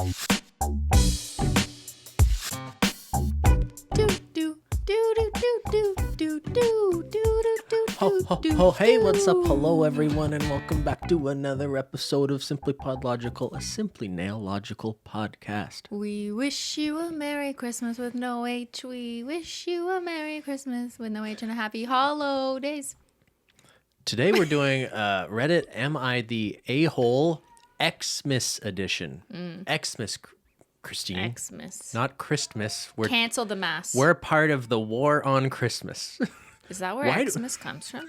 Hey, what's up? Hello, everyone, and welcome back to another episode of SimplyPodLogical, a simply nail-logical podcast. We wish you a Merry Christmas with no H. We wish you a Merry Christmas with no H and a Happy Holodays. Today we're doing Reddit Am I the A-hole Xmas Edition. Xmas, Cristine. Xmas. Not Christmas. Cancel the mass. We're part of the war on Christmas. Is that where Xmas comes from?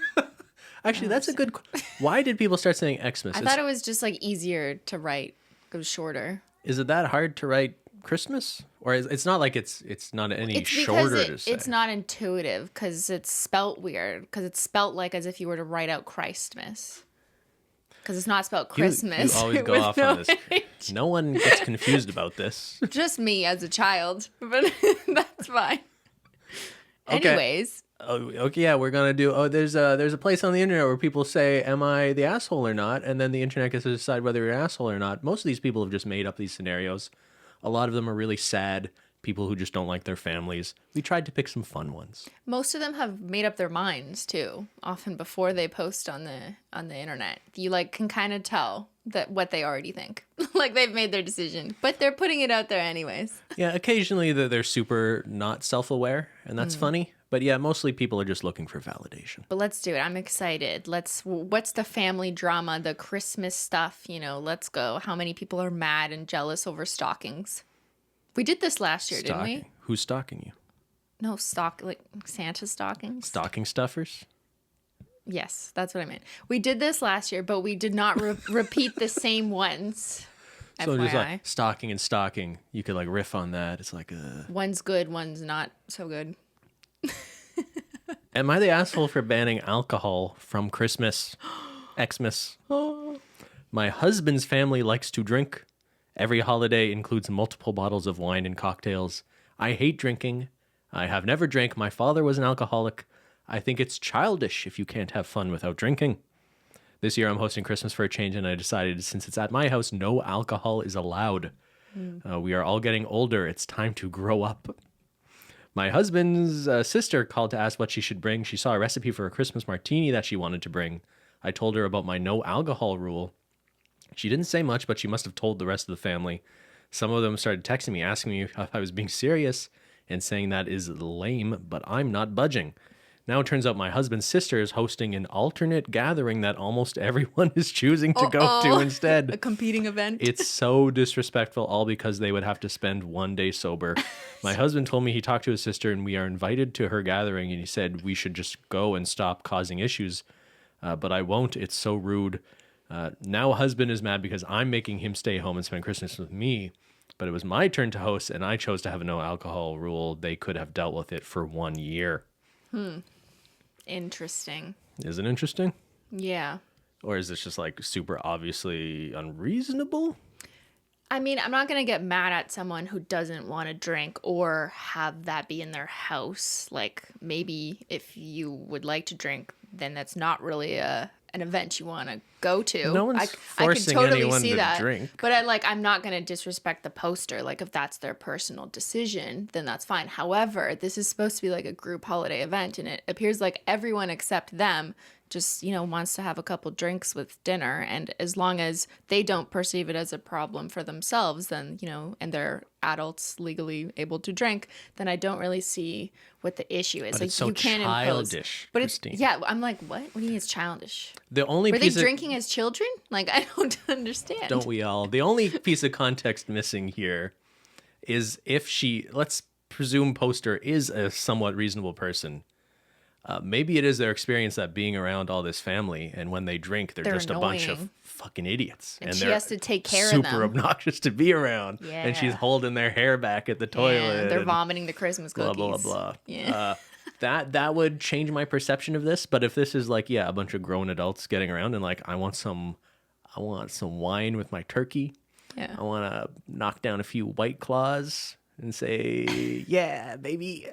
Actually, that's a good... Why did people start saying Xmas? I thought it was just like easier to write. It was shorter. Is it that hard to write Christmas? Or it's not like it's not any shorter to say? It's not intuitive because it's spelt weird. Because it's spelt like as if you were to write out Christmas. Because it's not spelled Christmas. You always go off on this. No one gets confused about this. Just me as a child. But that's fine. Okay. Anyways. Oh, okay, yeah, we're gonna do. There's a place on the internet where people say, "Am I the asshole or not?" And then the internet gets to decide whether you're an asshole or not. Most of these people have just made up these scenarios. A lot of them are really sad people who just don't like their families. We tried to pick some fun ones. Most of them have made up their minds too. Often before they post on the internet, you can kind of tell that what they already think. Like they've made their decision, but they're putting it out there anyways. Yeah, occasionally they're super not self-aware, and that's funny. But yeah, mostly people are just looking for validation. But let's do it. I'm excited. What's the family drama, the Christmas stuff? Let's go. How many people are mad and jealous over stockings? We did this last year, didn't we? Who's stalking you? No, Santa stockings. Stocking stuffers? Yes, that's what I meant. We did this last year, but we did not repeat the same ones. So FYI. just like stocking and stocking, you could riff on that. It's like one's good, one's not so good. Am I the asshole for banning alcohol from Christmas? Xmas. My husband's family likes to drink. Every holiday includes multiple bottles of wine and cocktails. I hate drinking. I have never drank. My father was an alcoholic. I think it's childish if you can't have fun without drinking. This year I'm hosting Christmas for a change, and I decided since it's at my house, no alcohol is allowed. We are all getting older. It's time to grow up. My husband's sister called to ask what she should bring. She saw a recipe for a Christmas martini that she wanted to bring. I told her about my no alcohol rule. She didn't say much, but she must have told the rest of the family. Some of them started texting me, asking me if I was being serious and saying that is lame, but I'm not budging. Now it turns out my husband's sister is hosting an alternate gathering that almost everyone is choosing to go to instead. A competing event. It's so disrespectful, all because they would have to spend one day sober. My husband told me he talked to his sister and we are invited to her gathering, and he said we should just go and stop causing issues. But I won't. It's so rude. Now husband is mad because I'm making him stay home and spend Christmas with me. But it was my turn to host, and I chose to have a no alcohol rule. They could have dealt with it for 1 year. Interesting. Is it interesting? Yeah. Or is this just super obviously unreasonable? I mean, I'm not going to get mad at someone who doesn't want to drink or have that be in their house. Maybe if you would like to drink, then that's not really an event you want to go to. No one's forcing anyone to drink. But I'm not going to disrespect the poster. If that's their personal decision, then that's fine. However, this is supposed to be a group holiday event, and it appears like everyone except them just, wants to have a couple drinks with dinner. And as long as they don't perceive it as a problem for themselves, then, and they're adults legally able to drink, then I don't really see what the issue is. But it's so you can't childish, impose. But Cristine. I'm like, what? What do you mean it's childish? Were they drinking as children? I don't understand. Don't we all? The only piece of context missing here is if let's presume poster is a somewhat reasonable person. Maybe it is their experience that being around all this family, and when they drink, they're just annoying. A bunch of fucking idiots. And she has to take care of them. Super obnoxious to be around. Yeah. And she's holding their hair back at the toilet. Yeah, they're vomiting the Christmas cookies. Blah, blah, blah. Yeah. That would change my perception of this. But if this is a bunch of grown adults getting around and I want some wine with my turkey. Yeah. I want to knock down a few White Claws and say, yeah, baby.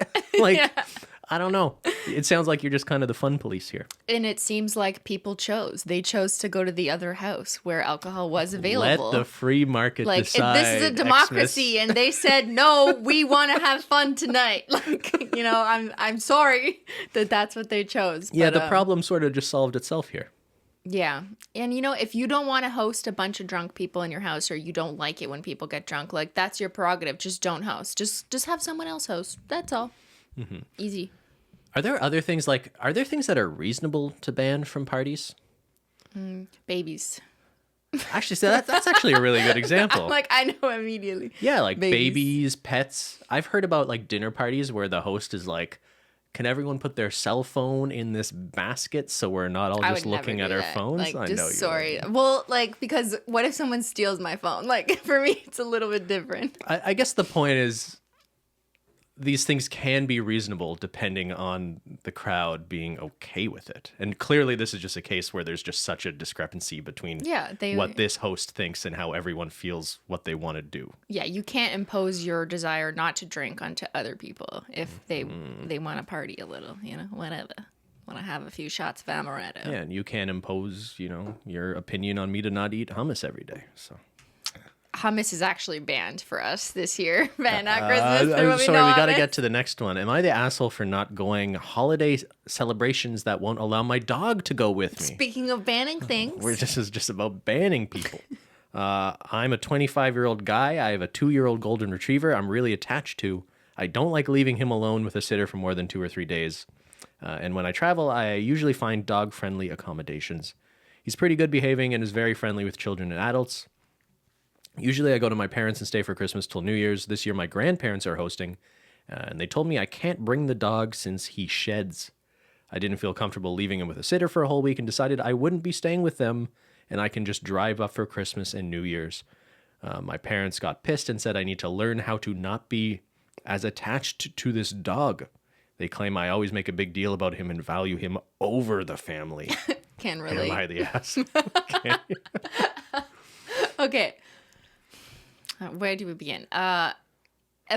I don't know. It sounds like you're just kind of the fun police here. And it seems like people chose. They chose to go to the other house where alcohol was available. Let the free market like decide. This is a democracy, and they said no. We want to have fun tonight. Like, you know, I'm sorry that that's what they chose. Yeah, but, the problem sort of just solved itself here. Yeah, and you know, if you don't want to host a bunch of drunk people in your house, or you don't like it when people get drunk, like that's your prerogative. Just don't host. Just have someone else host. That's all. Easy. Are there other things are there things that are reasonable to ban from parties? Babies. Actually, so that's actually a really good example. Like, I know immediately. Yeah, like babies, pets. I've heard about like dinner parties where the host is like, can everyone put their cell phone in this basket so we're not all just looking at our phones? Like, I just know you sorry. wouldn't. Well, like, because what if someone steals my phone? Like, for me, it's a little bit different. I guess the point is these things can be reasonable depending on the crowd being okay with it. And clearly this is just a case where there's just such a discrepancy between what this host thinks and how everyone feels what they want to do. Yeah, you can't impose your desire not to drink onto other people if they want to party a little, you know, whatever. Want to have a few shots of amaretto. Yeah, and you can't impose, you know, your opinion on me to not eat hummus every day. So hummus is actually banned for us this year. Banned at Christmas. I'm sorry, we got to get to the next one. Am I the asshole for not going holiday celebrations that won't allow my dog to go with me? Speaking of banning things. This is just about banning people. I'm a 25-year-old guy. I have a 2-year-old golden retriever I'm really attached to. I don't like leaving him alone with a sitter for more than 2 or 3 days. And when I travel, I usually find dog-friendly accommodations. He's pretty good behaving and is very friendly with children and adults. Usually I go to my parents and stay for Christmas till New Year's. This year my grandparents are hosting, and they told me I can't bring the dog since he sheds. I didn't feel comfortable leaving him with a sitter for a whole week and decided I wouldn't be staying with them, and I can just drive up for Christmas and New Year's. My parents got pissed and said I need to learn how to not be as attached to this dog. They claim I always make a big deal about him and value him over the family. Can relate. Am I the ass? Okay. Where do we begin? A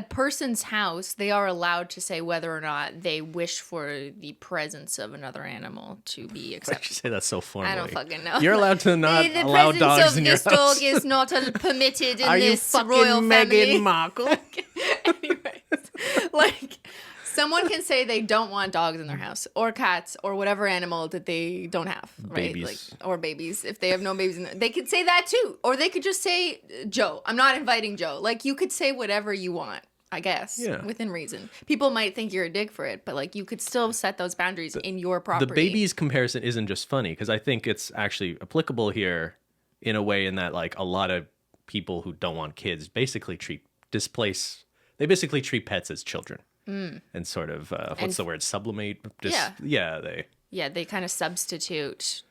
person's house, they are allowed to say whether or not they wish for the presence of another animal to be accepted. Why did you say that so formally? I don't fucking know. You're allowed to not allow dogs in your house. The presence of this dog is not permitted in Are this you royal fucking family. Meghan Markle? Anyways, like, someone can say they don't want dogs in their house or cats or whatever animal that they don't have, right? Babies. Like, or babies. If they have no babies, they could say that too. Or they could just say, Joe, I'm not inviting Joe. Like, you could say whatever you want, I guess, within reason. People might think you're a dick for it, but like, you could still set those boundaries in your property. The babies comparison isn't just funny because I think it's actually applicable here in a way in that like a lot of people who don't want kids basically treat pets as children. And sort of, what's the word? Sublimate? They kind of substitute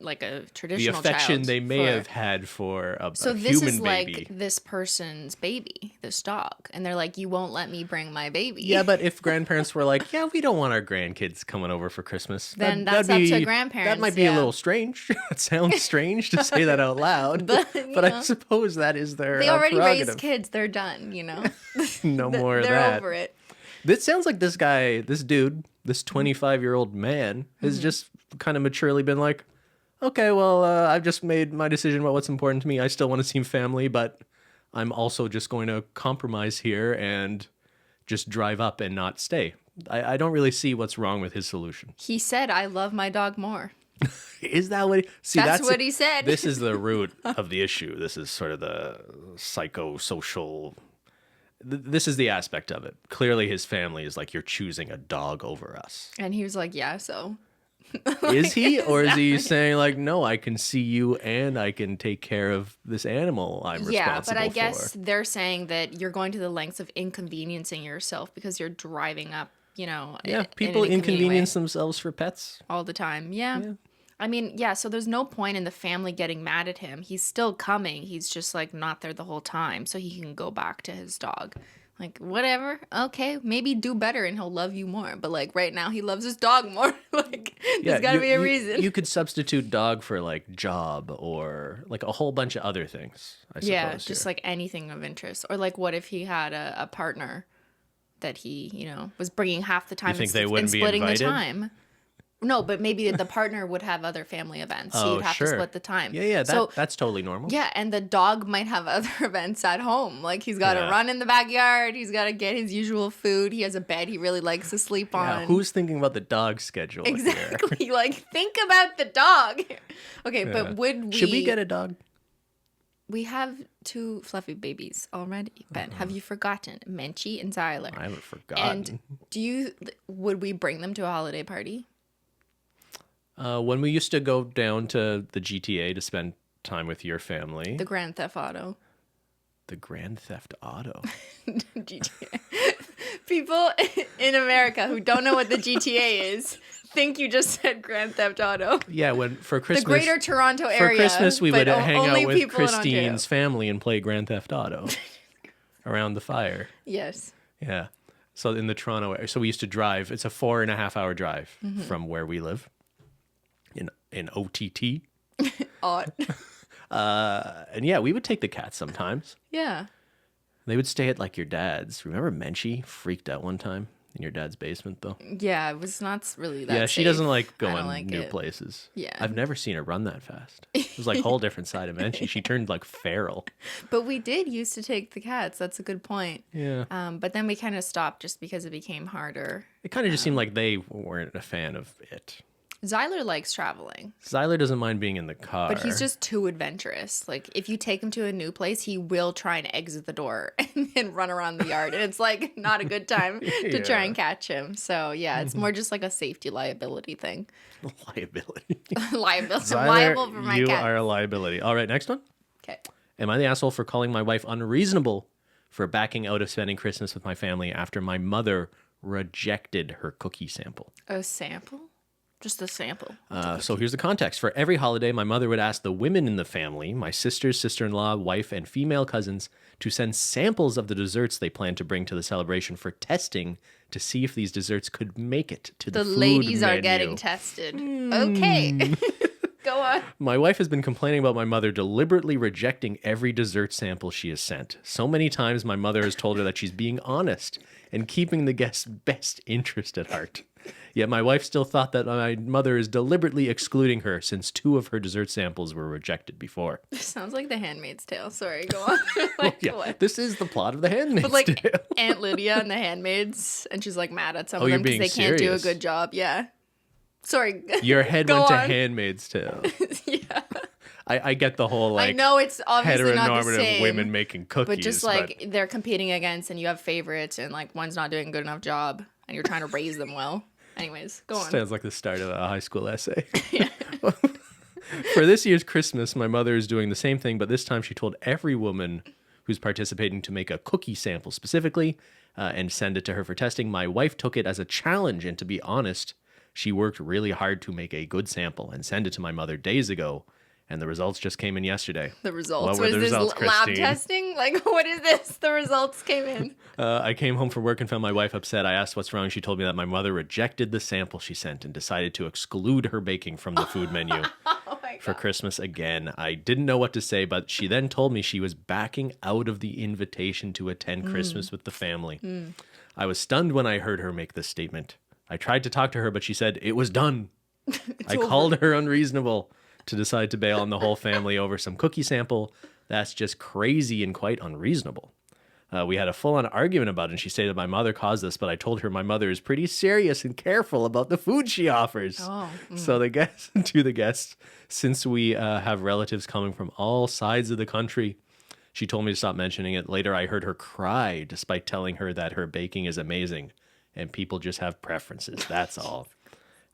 like a traditional the affection child they may have had for a so human this is baby. Like this person's baby, this dog, and they're like, you won't let me bring my baby. Yeah, but if grandparents were like, yeah, we don't want our grandkids coming over for Christmas, then that's up to grandparents. That might be a little strange. It sounds strange to say that out loud, but I suppose that is their they already prerogative. raised kids, they're done, you know. No more of that. They're over it. This sounds like this guy, this dude, this 25-year-old man has just kind of maturely been like, okay, well, I've just made my decision about what's important to me. I still want to see family, but I'm also just going to compromise here and just drive up and not stay. I don't really see what's wrong with his solution. He said, I love my dog more. Is that what he... See, that's what he said. This is the root of the issue. This is sort of the psychosocial... This is the aspect of it. Clearly his family is like, you're choosing a dog over us. And he was like, yeah, so... Is he? Or is he saying like, no, I can see you and I can take care of this animal I'm responsible for? Yeah, but I guess they're saying that you're going to the lengths of inconveniencing yourself because you're driving up, you know. Yeah, people inconvenience themselves for pets. All the time, yeah. I mean, yeah, so there's no point in the family getting mad at him. He's still coming. He's just like not there the whole time so he can go back to his dog. Like, whatever. Okay, maybe do better and he'll love you more. But, like, right now he loves his dog more. Like, there's got to be a reason. You could substitute dog for, like, job or, like, a whole bunch of other things, I suppose. Yeah, just, like, anything of interest. Or, like, what if he had a partner that he, you know, was bringing half the time think they wouldn't be splitting the invited? time. No, but maybe the partner would have other family events. So Oh, you'd have sure. to split the time. Yeah, So that's totally normal. yeah, and the dog might have other events at home. Like he's got to Yeah. run in the backyard. He's got to get his usual food. He has a bed he really likes to sleep on. Yeah, who's thinking about the dog schedule here? Exactly. Like think about the dog. Okay, Yeah. but would we? Should we get a dog? We have 2 fluffy babies already. Ben, have you forgotten Menchie and Zyler? I haven't forgotten. And would we bring them to a holiday party? When we used to go down to the GTA to spend time with your family, The Grand Theft Auto. the Grand Theft Auto. GTA. People in America who don't know what the GTA is think you just said Grand Theft Auto. Yeah, when for Christmas, The Greater Toronto for area. Christmas we would but hang only out with people in Ontario. Cristine's family and play Grand Theft Auto around the fire. Yes. Yeah. So in the Toronto area, so we used to drive. It's a 4.5-hour drive Mm-hmm. from where we live in OTT. Odd. And yeah, we would take the cats sometimes. Yeah. They would stay at like your dad's. Remember Menchie freaked out one time in your dad's basement though? Yeah, it was not really that Yeah, she safe. doesn't like I don't going like new it. places. Yeah. I've never seen her run that fast. It was like a whole different side of Menchie. She turned like feral. But we did used to take the cats. That's a good point. Yeah. But then we kind of stopped just because it became harder. It kind of just seemed like they weren't a fan of it. Zyler likes traveling, Zyler doesn't mind being in the car. but he's just too adventurous. Like if you take him to a new place, he will try and exit the door and run around the yard. And it's like not a good time to try and catch him. So yeah, it's more just like a safety liability thing. liability. Liability. Zyler, Liable for my you cat. are a liability. All right, next one. Okay. Am I the asshole for calling my wife unreasonable for backing out of spending Christmas with my family after my mother rejected her cookie sample? A sample? Just a sample. So here's the context. For every holiday, my mother would ask the women in the family, my sisters, sister-in-law, wife, and female cousins, to send samples of the desserts they planned to bring to the celebration for testing to see if these desserts could make it to the The food ladies are menu. getting tested. Okay. Go on. My wife has been complaining about my mother deliberately rejecting every dessert sample she has sent. So many times my mother has told her that she's being honest and keeping the guest's best interest at heart. Yet my wife still thought that my mother is deliberately excluding her since 2 of her dessert samples were rejected before. Sounds like The Handmaid's Tale. Sorry, go on. Like, Yeah, what? this is the plot of The Handmaid's But like Tale. Aunt Lydia and the handmaids, and she's like mad at some Oh, of you're them because being they can't do a serious. good job. Yeah. Sorry. Your head Go went to on. Handmaid's Tale. Yeah. I get the whole like I know it's obviously not the heteronormative same. women making cookies, but just like they're competing against, and you have favorites, and like one's not doing a good enough job, and you're trying to raise them well. Anyways, go on. sounds like the start of a high school essay. For this year's Christmas, my mother is doing the same thing, but this time she told every woman who's participating to make a cookie sample specifically and send it to her for testing. My wife took it as a challenge, and to be honest, she worked really hard to make a good sample and send it to my mother days ago, and the results just came in yesterday. The results. What were What is the this results, lab Cristine? testing? Like, what is this? The results came in. I came home from work and found my wife upset. I asked what's wrong. She told me that my mother rejected the sample she sent and decided to exclude her baking from the food menu Oh my for god. Christmas again. I didn't know what to say, but she then told me she was backing out of the invitation to attend Christmas with the family. I was stunned when I heard her make this statement. I tried to talk to her, but she said it was done. I called her unreasonable to decide to bail on the whole family over some cookie sample. That's just crazy and quite unreasonable. We had a full-on argument about it, and she stated my mother caused this, but I told her my mother is pretty serious and careful about the food she offers. Oh, So the guests, to the guests, since we have relatives coming from all sides of the country, she told me to stop mentioning it. Later, I heard her cry despite telling her that her baking is amazing, and people just have preferences. That's all.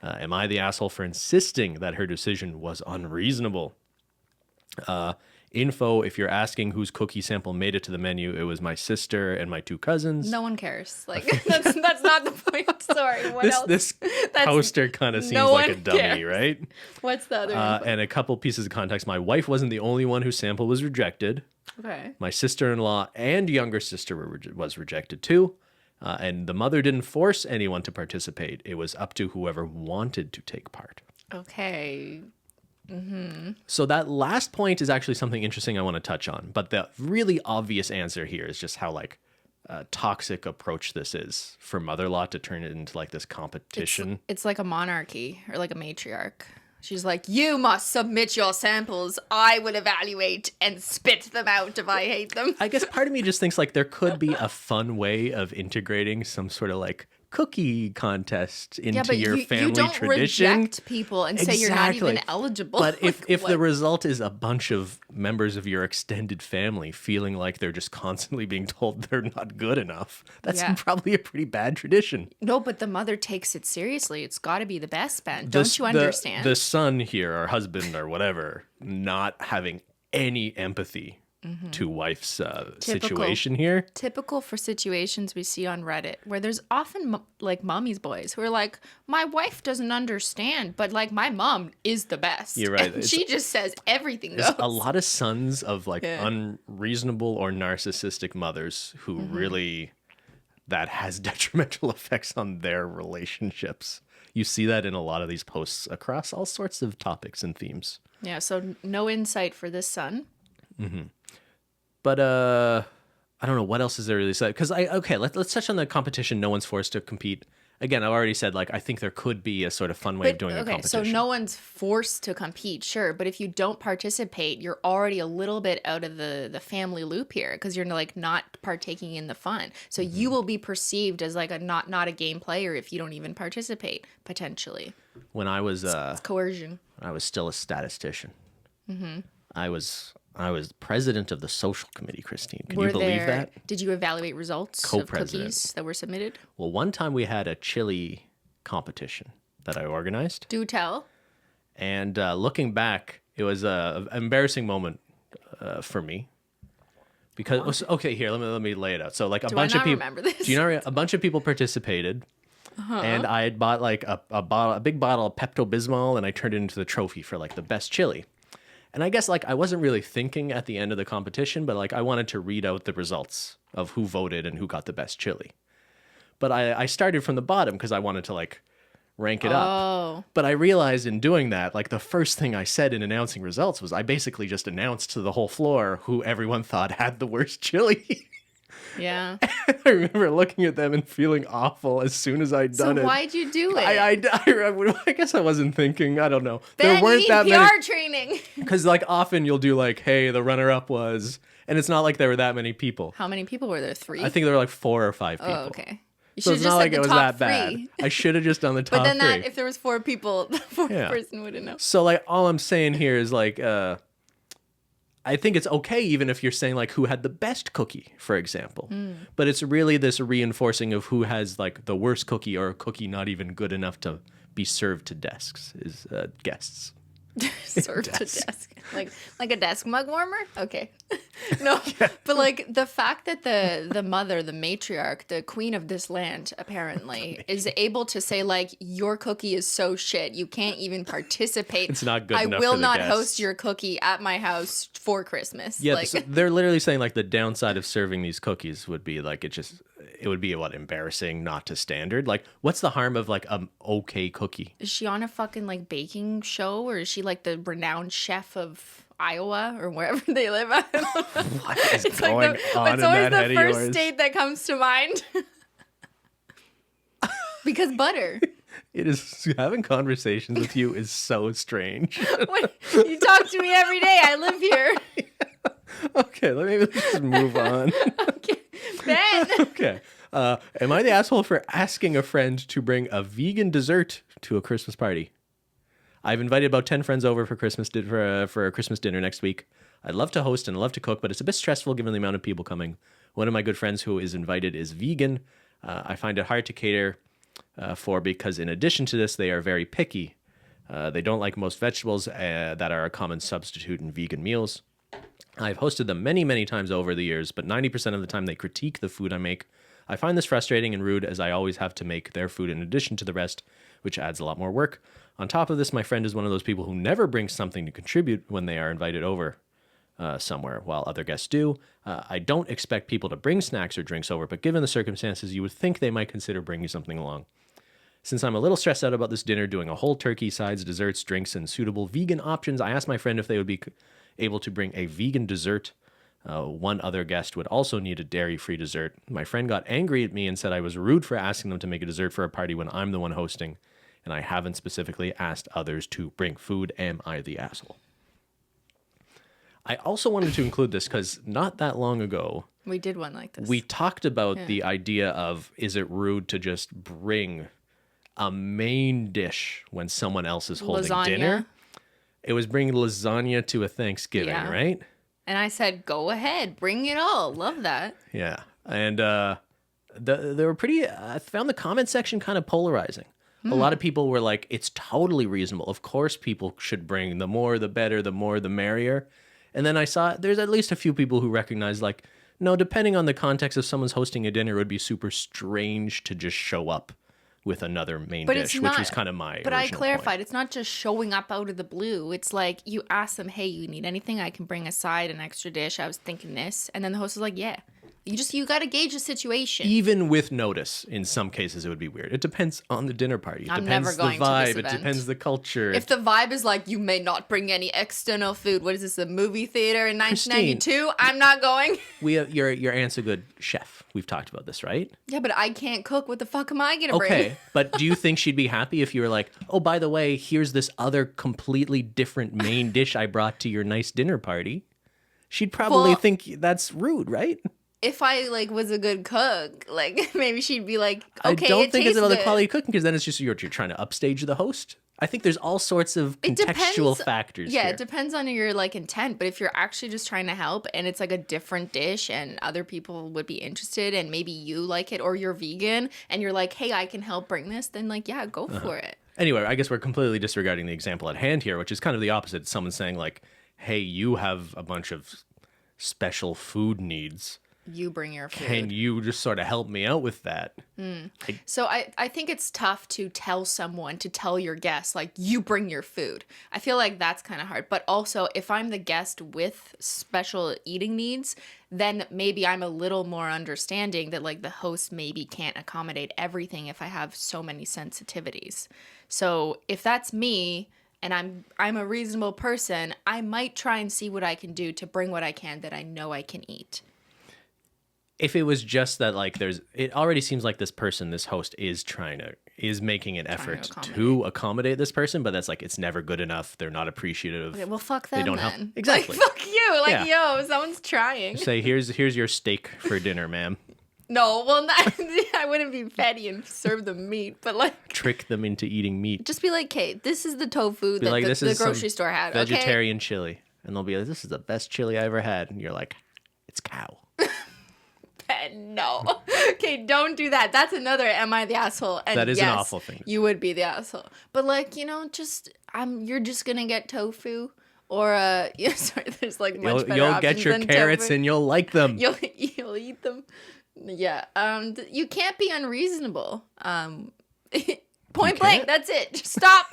Am I the asshole for insisting that her decision was unreasonable? Info, if you're asking whose cookie sample made it to the menu, it was my sister and my 2 cousins. No one cares. Like that's not the point. Sorry. What else? This That's- poster kind of seems no like a one dummy, cares. right? What's the other info? And a couple pieces of context. My wife wasn't the only one whose sample was rejected. Okay. My sister-in-law and younger sister was rejected too. And the mother didn't force anyone to participate. It was up to whoever wanted to take part. Okay. So that last point is actually something interesting I want to touch on. But the really obvious answer here is just how like toxic approach this is for mother-in-law to turn it into like this competition. It's like a monarchy or like a matriarch. She's like, you must submit your samples. I will evaluate and spit them out if I hate them. I guess part of me just thinks like there could be a fun way of integrating some sort of like cookie contest into your family you don't tradition. Reject people and say you're not even eligible. But if what? the result is a bunch of members of your extended family feeling like they're just constantly being told they're not good enough, that's probably a pretty bad tradition. No, but the mother takes it seriously. It's got to be the best, Ben. Don't you understand? The son here, or husband or whatever, not having any empathy to wife's situation here. Typical for situations we see on Reddit where there's often like mommy's boys who are like, my wife doesn't understand, but like my mom is the best. You're right. And she just says everything goes. A lot of sons of like unreasonable or narcissistic mothers who really, that has detrimental effects on their relationships. You see that in a lot of these posts across all sorts of topics and themes. Yeah, so no insight for this son. But I don't know what else is there really said, because let's touch on the competition. No one's forced to compete. Again, I've already said like I think there could be a sort of fun way of doing a competition. So no one's forced to compete, sure, but if you don't participate, you're already a little bit out of the family loop here because you're like not partaking in the fun. So you will be perceived as like a not a game player if you don't even participate potentially. When I was it's coercion. I was still a statistician. I was president of the social committee, Cristine. Can you believe that? Did you evaluate results of cookies that were submitted? Well, one time we had a chili competition that I organized. Do tell. And looking back, it was an embarrassing moment for me. Because okay, here let me lay it out. So like a bunch of people. Remember this? Do you know a bunch of people participated? And I had bought like a big bottle of Pepto-Bismol, and I turned it into the trophy for like the best chili. And I guess like I wasn't really thinking at the end of the competition, but like I wanted to read out the results of who voted and who got the best chili. But I started from the bottom because I wanted to like rank it up. But I realized in doing that, like the first thing I said in announcing results was I basically just announced to the whole floor who everyone thought had the worst chili. Yeah. I remember looking at them and feeling awful as soon as I'd done it. So why'd you do it? I guess I wasn't thinking. I don't know. Ben, there weren't that many PR training. Because like often you'll do like, hey, the runner-up was, and it's not like there were that many people. How many people were there? 3? I think there were like 4 or 5 people. Oh, okay. You so it's not like it was that bad. I should have just done the top 3. But then if there was 4 people, the 4th person wouldn't know. So like all I'm saying here is like, I think it's okay even if you're saying like who had the best cookie, for example. But it's really this reinforcing of who has like the worst cookie or a cookie not even good enough to be served to guests. Served to desk. Like a desk mug warmer? Okay. No, but like the fact that the mother, the matriarch, the queen of this land, apparently, is able to say like, your cookie is so shit, you can't even participate. It's not good enough I will for the not guests. Host your cookie at my house for Christmas. Yeah, like, so they're literally saying like the downside of serving these cookies would be like it would be embarrassing, not to standard. Like, what's the harm of like an okay cookie? Is she on a fucking like baking show, or is she like the renowned chef of Iowa or wherever they live? What is it's going like on it's in always that the head of first yours? state that comes to mind. Because butter. It is, having conversations with you is so strange. You talk to me every day. I live here. Okay, let's just move on. Okay, Ben. Okay. Am I the asshole for asking a friend to bring a vegan dessert to a Christmas party? I've invited about 10 friends over for Christmas for a Christmas dinner next week. I'd love to host and I love to cook, but it's a bit stressful given the amount of people coming. One of my good friends who is invited is vegan. I find it hard to cater for because in addition to this, they are very picky. They don't like most vegetables that are a common substitute in vegan meals. I've hosted them many, many times over the years, but 90% of the time they critique the food I make. I find this frustrating and rude as I always have to make their food in addition to the rest, which adds a lot more work. On top of this, my friend is one of those people who never brings something to contribute when they are invited over somewhere, while other guests do. I don't expect people to bring snacks or drinks over, but given the circumstances, you would think they might consider bringing something along. Since I'm a little stressed out about this dinner, doing a whole turkey, sides, desserts, drinks, and suitable vegan options, I asked my friend if they would be able to bring a vegan dessert One other guest would also need a dairy-free dessert. My friend got angry at me and said I was rude for asking them to make a dessert for a party when I'm the one hosting, and I haven't specifically asked others to bring food. Am I the asshole? I also wanted to include this because not that long ago, We did one like this. we talked about the idea of, is it rude to just bring a main dish when someone else is holding Lasagna. dinner? It was bringing lasagna to a Thanksgiving, Yeah. right? And I said, go ahead, bring it all. Love that. Yeah. And they were pretty, I found the comment section kind of polarizing. A lot of people were like, it's totally reasonable. Of course people should bring, the more the better, the more the merrier. And then I saw there's at least a few people who recognize, like, no, depending on the context, if someone's hosting a dinner, it would be super strange to just show up with another main But dish, it's which not, was kind of my But I original clarified, point. it's not just showing up out of the blue. It's like you ask them, hey, you need anything? I can bring a side, an extra dish. I was thinking this. And then the host is like, yeah. You got to gauge the situation. Even with notice, in some cases, it would be weird. It depends on the dinner party. It I'm depends never going the to vibe. this It event. depends the culture. If the vibe is like, you may not bring any external food. What is this, a movie theater in 1992? I'm not going. Your aunt's a good chef. We've talked about this, right? Yeah, but I can't cook. What the fuck am I going to bring? Okay, but do you think she'd be happy if you were like, oh, by the way, here's this other completely different main dish I brought to your nice dinner party? She'd probably Well- think that's rude, right? If I was a good cook, maybe she'd be like, okay, I don't it think it's tastes about the good. quality of cooking because then it's just you're trying to upstage the host. I think there's all sorts of It contextual depends- factors Yeah, here. it depends on your intent. But if you're actually just trying to help and it's a different dish and other people would be interested and maybe you like it or you're vegan and you're like, hey, I can help bring this, then yeah, go for it. Anyway, I guess we're completely disregarding the example at hand here, which is kind of the opposite. Someone saying like, hey, you have a bunch of special food needs. You bring your food. Can you just sort of help me out with that? So I think it's tough to tell your guests, you bring your food. I feel like that's kind of hard. But also, if I'm the guest with special eating needs, then maybe I'm a little more understanding that the host maybe can't accommodate everything if I have so many sensitivities. So if that's me and I'm a reasonable person, I might try and see what I can do to bring what I can that I know I can eat. If it was just that, it already seems like this host is making an effort to accommodate this person, but that's it's never good enough. They're not appreciative. Okay, well, fuck them. They don't then. help. Exactly. Fuck you. Yeah. Yo, someone's trying. Say, here's your steak for dinner, ma'am. No, well, I wouldn't be petty and serve them meat, but Trick them into eating meat. just be like, hey, this is the tofu Be that like, the this is grocery some store had. vegetarian chili. And they'll be like, this is the best chili I ever had. And you're like, it's cow. Okay. No. Okay, don't do that. That's another am I the asshole? And That is an yes, awful thing. You would be the asshole. But you're just going to get tofu or sorry, there's much better You'll get options your than carrots tofu. and you'll like them. You'll eat them. Yeah. You can't be unreasonable. Point blank. That's it. Just stop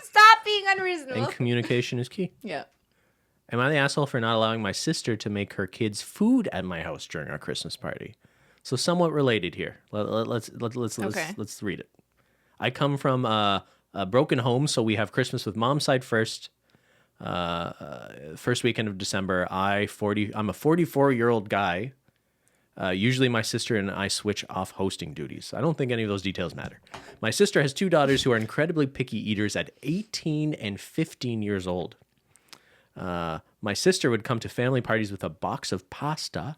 being unreasonable. And communication is key. Yeah. Am I the asshole for not allowing my sister to make her kids food at my house during our Christmas party? So somewhat related here. Let's read it. I come from a broken home, so we have Christmas with mom's side first. First weekend of December. I'm a 44-year-old guy. Usually my sister and I switch off hosting duties. I don't think any of those details matter. My sister has two daughters who are incredibly picky eaters at 18 and 15 years old. My sister would come to family parties with a box of pasta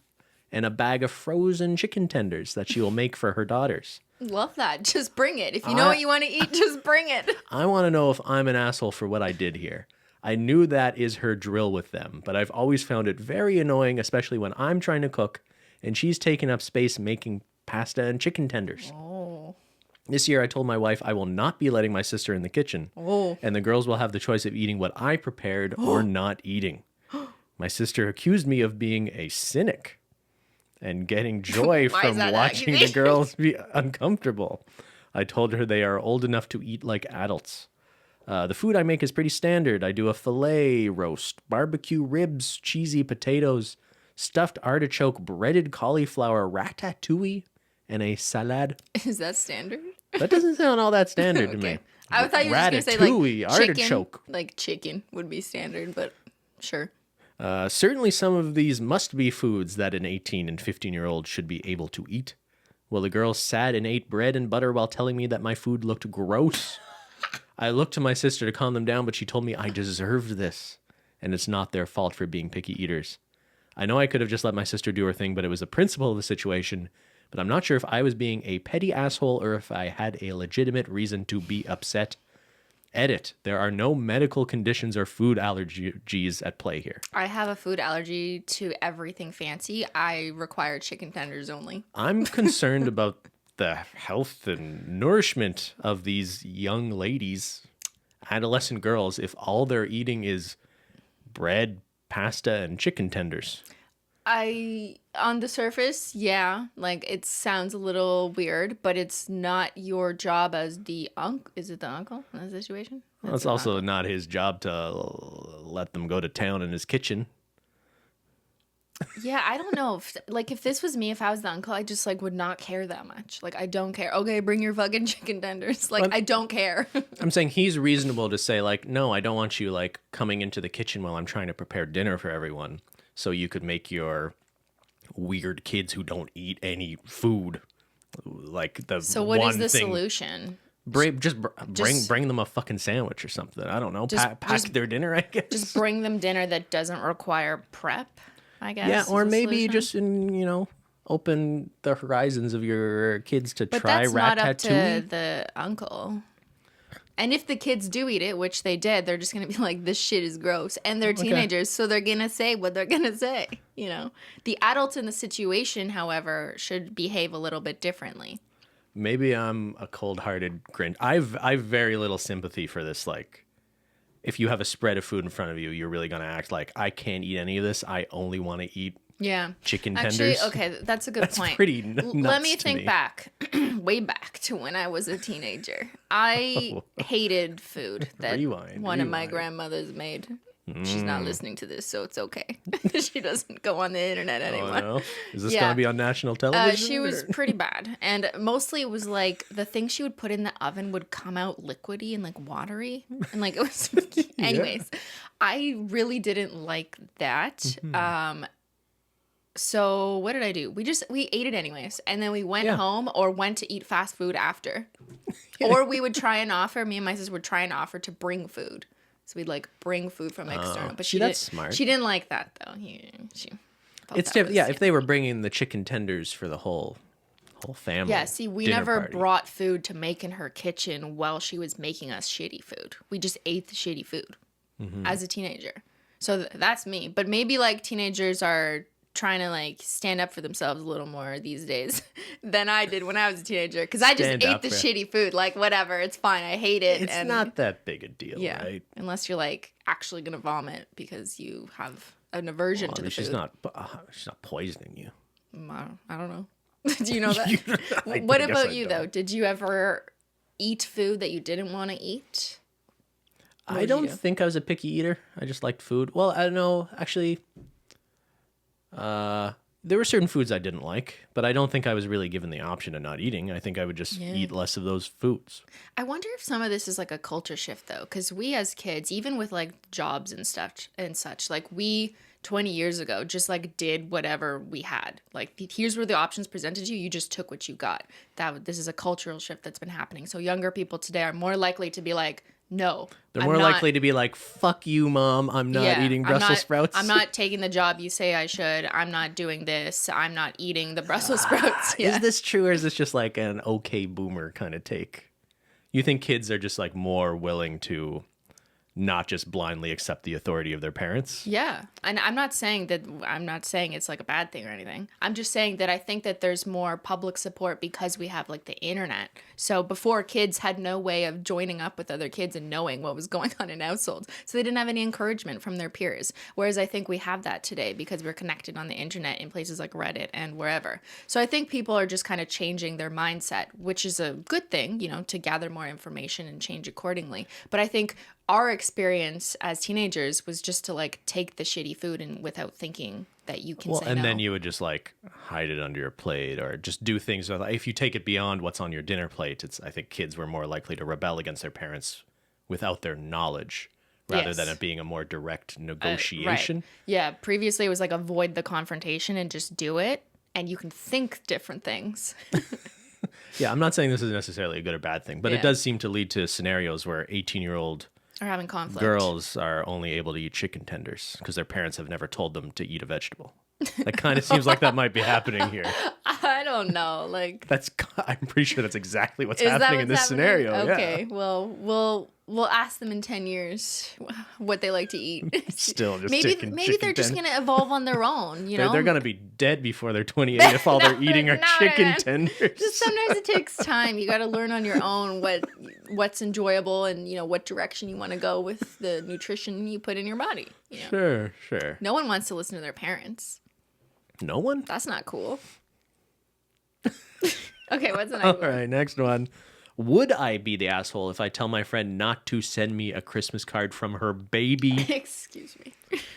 and a bag of frozen chicken tenders that she will make for her daughters. Love that. Just bring it. If you know what you want to eat, just bring it. I want to know if I'm an asshole for what I did here. I knew that is her drill with them, but I've always found it very annoying, especially when I'm trying to cook and she's taking up space making pasta and chicken tenders. Oh. This year, I told my wife I will not be letting my sister in the kitchen, and the girls will have the choice of eating what I prepared or not eating. My sister accused me of being a cynic and getting joy Why from is that watching the accusation? girls be uncomfortable. I told her they are old enough to eat like adults. The food I make is pretty standard. I do a filet roast, barbecue ribs, cheesy potatoes, stuffed artichoke, breaded cauliflower, ratatouille, and a salad. Is that standard? That doesn't sound all that standard to me. I thought you were just going to say Ratatouille, chicken. artichoke. Chicken would be standard, but sure. Certainly some of these must be foods that an 18 and 15-year-old should be able to eat. Well, the girl sat and ate bread and butter while telling me that my food looked gross. I looked to my sister to calm them down, but she told me I deserved this, and it's not their fault for being picky eaters. I know I could have just let my sister do her thing, but it was the principle of the situation, but I'm not sure if I was being a petty asshole or if I had a legitimate reason to be upset. Edit. There are no medical conditions or food allergies at play here. I have a food allergy to everything fancy. I require chicken tenders only. I'm concerned about the health and nourishment of these young ladies, adolescent girls, if all they're eating is bread, pasta, and chicken tenders. On the surface, yeah, like it sounds a little weird, but it's not your job as the uncle. Is it the uncle in that situation? Well, it's also not his job to let them go to town in his kitchen. Yeah, I don't know. If this was me, if I was the uncle, I just like would not care that much. Like, I don't care. Okay, bring your fucking chicken tenders. Like, I don't care. I'm saying he's reasonable to say, like, no, I don't want you, like, coming into the kitchen while I'm trying to prepare dinner for everyone. So you could make your weird kids who don't eat any food, like the So what one is the thing. Solution? Bring them a fucking sandwich or something. I don't know. Pack their dinner, I guess. Just bring them dinner that doesn't require prep, I guess. Yeah, or maybe solution. just open the horizons of your kids to But try that's not up to ratatouille. the uncle. And if the kids do eat it, which they did, they're just going to be like, this shit is gross. And they're teenagers, so they're going to say what they're going to say, The adults in the situation, however, should behave a little bit differently. Maybe I'm a cold-hearted Grinch. I've very little sympathy for this. Like, if you have a spread of food in front of you, you're really going to act like, I can't eat any of this. I only want to eat chicken tenders. Actually, okay, that's a good point. Pretty nuts. Let me think back, way back to when I was a teenager. I hated food that one of my grandmothers made. She's not listening to this, so it's okay. She doesn't go on the internet anymore. Oh, no? Is this going to be on national television? She was pretty bad. And mostly it was like the thing she would put in the oven would come out liquidy and like watery. And like it was, anyways, I really didn't like that. So what did I do? We ate it anyways. And then we went home or went to eat fast food after. Or we would try and offer, me and my sister would try and offer to bring food. So we'd like bring food from external. But that's smart. She didn't like that though. It's different. Yeah, if they were bringing the chicken tenders for the whole family. Yeah, see, we never brought food to make in her kitchen while she was making us shitty food. We just ate the shitty food as a teenager. So that's me. But maybe like teenagers are trying to like stand up for themselves a little more these days than I did when I was a teenager, because I just ate the shitty food. Like, whatever, it's fine, I hate it. It's not that big a deal, right? Unless you're like actually gonna vomit because you have an aversion to the food. She's not poisoning you. I don't know. Do you know that? What about you though? Did you ever eat food that you didn't want to eat? I don't think I was a picky eater. I just liked food. Well, I don't know. Actually, there were certain foods I didn't like, but I don't think I was really given the option of not eating. I think I would just eat less of those foods. I wonder if some of this is like a culture shift though, because we as kids, even with like jobs and stuff and such, like we 20 years ago just like did whatever we had. Like, here's where the options presented to you, you just took what you got. This is a cultural shift that's been happening. So younger people today are more likely to be like, no, they're more likely to be like, fuck you, mom, I'm not eating Brussels sprouts. I'm not taking the job you say I should. I'm not doing this. I'm not eating the Brussels sprouts. Is this true, or is this just like an okay boomer kind of take? You think kids are just like more willing to not just blindly accept the authority of their parents? Yeah. And I'm not saying it's like a bad thing or anything. I'm just saying that I think that there's more public support because we have like the internet. So before, kids had no way of joining up with other kids and knowing what was going on in households. So they didn't have any encouragement from their peers. Whereas I think we have that today because we're connected on the internet in places like Reddit and wherever. So I think people are just kind of changing their mindset, which is a good thing, to gather more information and change accordingly. But I think our experience as teenagers was just to like take the shitty food and without thinking that you can say no. And then you would just like hide it under your plate or just do things. If you take it beyond what's on your dinner plate, I think kids were more likely to rebel against their parents without their knowledge rather Yes. than it being a more direct Right. negotiation. Yeah. Previously, it was like avoid the confrontation and just do it. And you can think different things. Yeah, I'm not saying this is necessarily a good or bad thing, but Yeah. it does seem to lead to scenarios where 18-year-old Or having conflict. girls are only able to eat chicken tenders because their parents have never told them to eat a vegetable. That kind of seems like that might be happening here. I don't know. Like, I'm pretty sure that's exactly what's is that happening in what's this happening? scenario. Okay. Well, we'll ask them in 10 years what they like to eat. Still just maybe chicken they're just tenders. gonna evolve on their own. You know, They're going to be dead before they're 28 if all they're eating are No. chicken tenders. Just sometimes it takes time. You got to learn on your own what's enjoyable and what direction you want to go with the nutrition you put in your body. Sure. No one wants to listen to their parents. No one? That's not cool. Okay, what's the next All one? right, next one. Would I be the asshole if I tell my friend not to send me a Christmas card from her baby? Excuse me.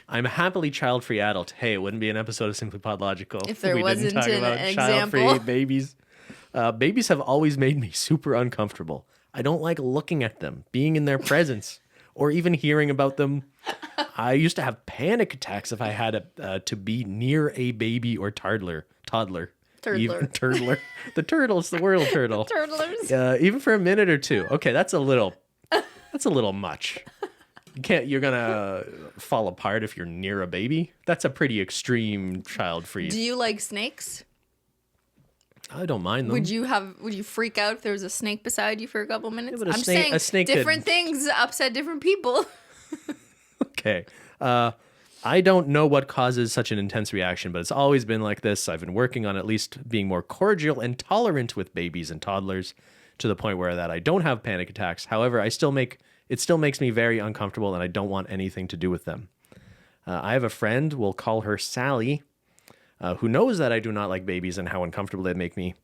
I'm a happily child-free adult. Hey, it wouldn't be an episode of SimplyPodLogical If there we didn't wasn't talk an about example. child-free babies. Babies have always made me super uncomfortable. I don't like looking at them, being in their presence, or even hearing about them. I used to have panic attacks if I had to be near a baby or toddler. Even turtler. The turtle's the world turtle. Turtlers. Even for a minute or two. Okay, that's a little much. You're gonna fall apart if you're near a baby. That's a pretty extreme child free. Do you like snakes? I don't mind them. Would you freak out if there was a snake beside you for a couple minutes? but I'm saying a snake different could- things upset different people. Okay. I don't know what causes such an intense reaction, but it's always been like this. I've been working on at least being more cordial and tolerant with babies and toddlers to the point where that I don't have panic attacks. However, it still makes me very uncomfortable and I don't want anything to do with them. I have a friend, we'll call her Sally, who knows that I do not like babies and how uncomfortable they make me.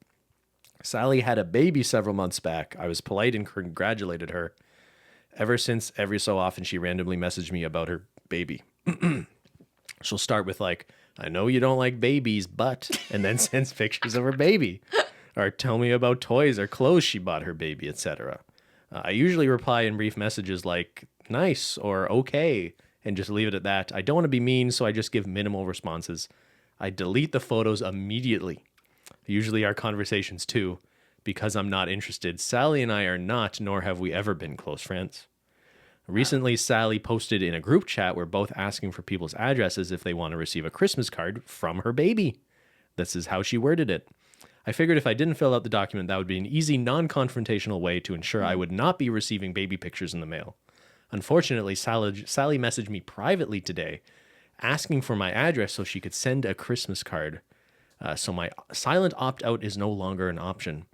Sally had a baby several months back. I was polite and congratulated her. Ever since, every so often, she randomly messaged me about her baby. She'll start with like, I know you don't like babies, but, and then sends pictures of her baby. Or tell me about toys or clothes she bought her baby, etc. I usually reply in brief messages like, nice or okay, and just leave it at that. I don't want to be mean, so I just give minimal responses. I delete the photos immediately. Usually our conversations too, because I'm not interested. Sally and I are not, nor have we ever been close friends. Recently, Sally posted in a group chat we're both asking for people's addresses if they want to receive a Christmas card from her baby. This is how she worded it. I figured if I didn't fill out the document, that would be an easy, non-confrontational way to ensure I would not be receiving baby pictures in the mail. Unfortunately, Sally messaged me privately today asking for my address so she could send a Christmas card. So my silent opt-out is no longer an option.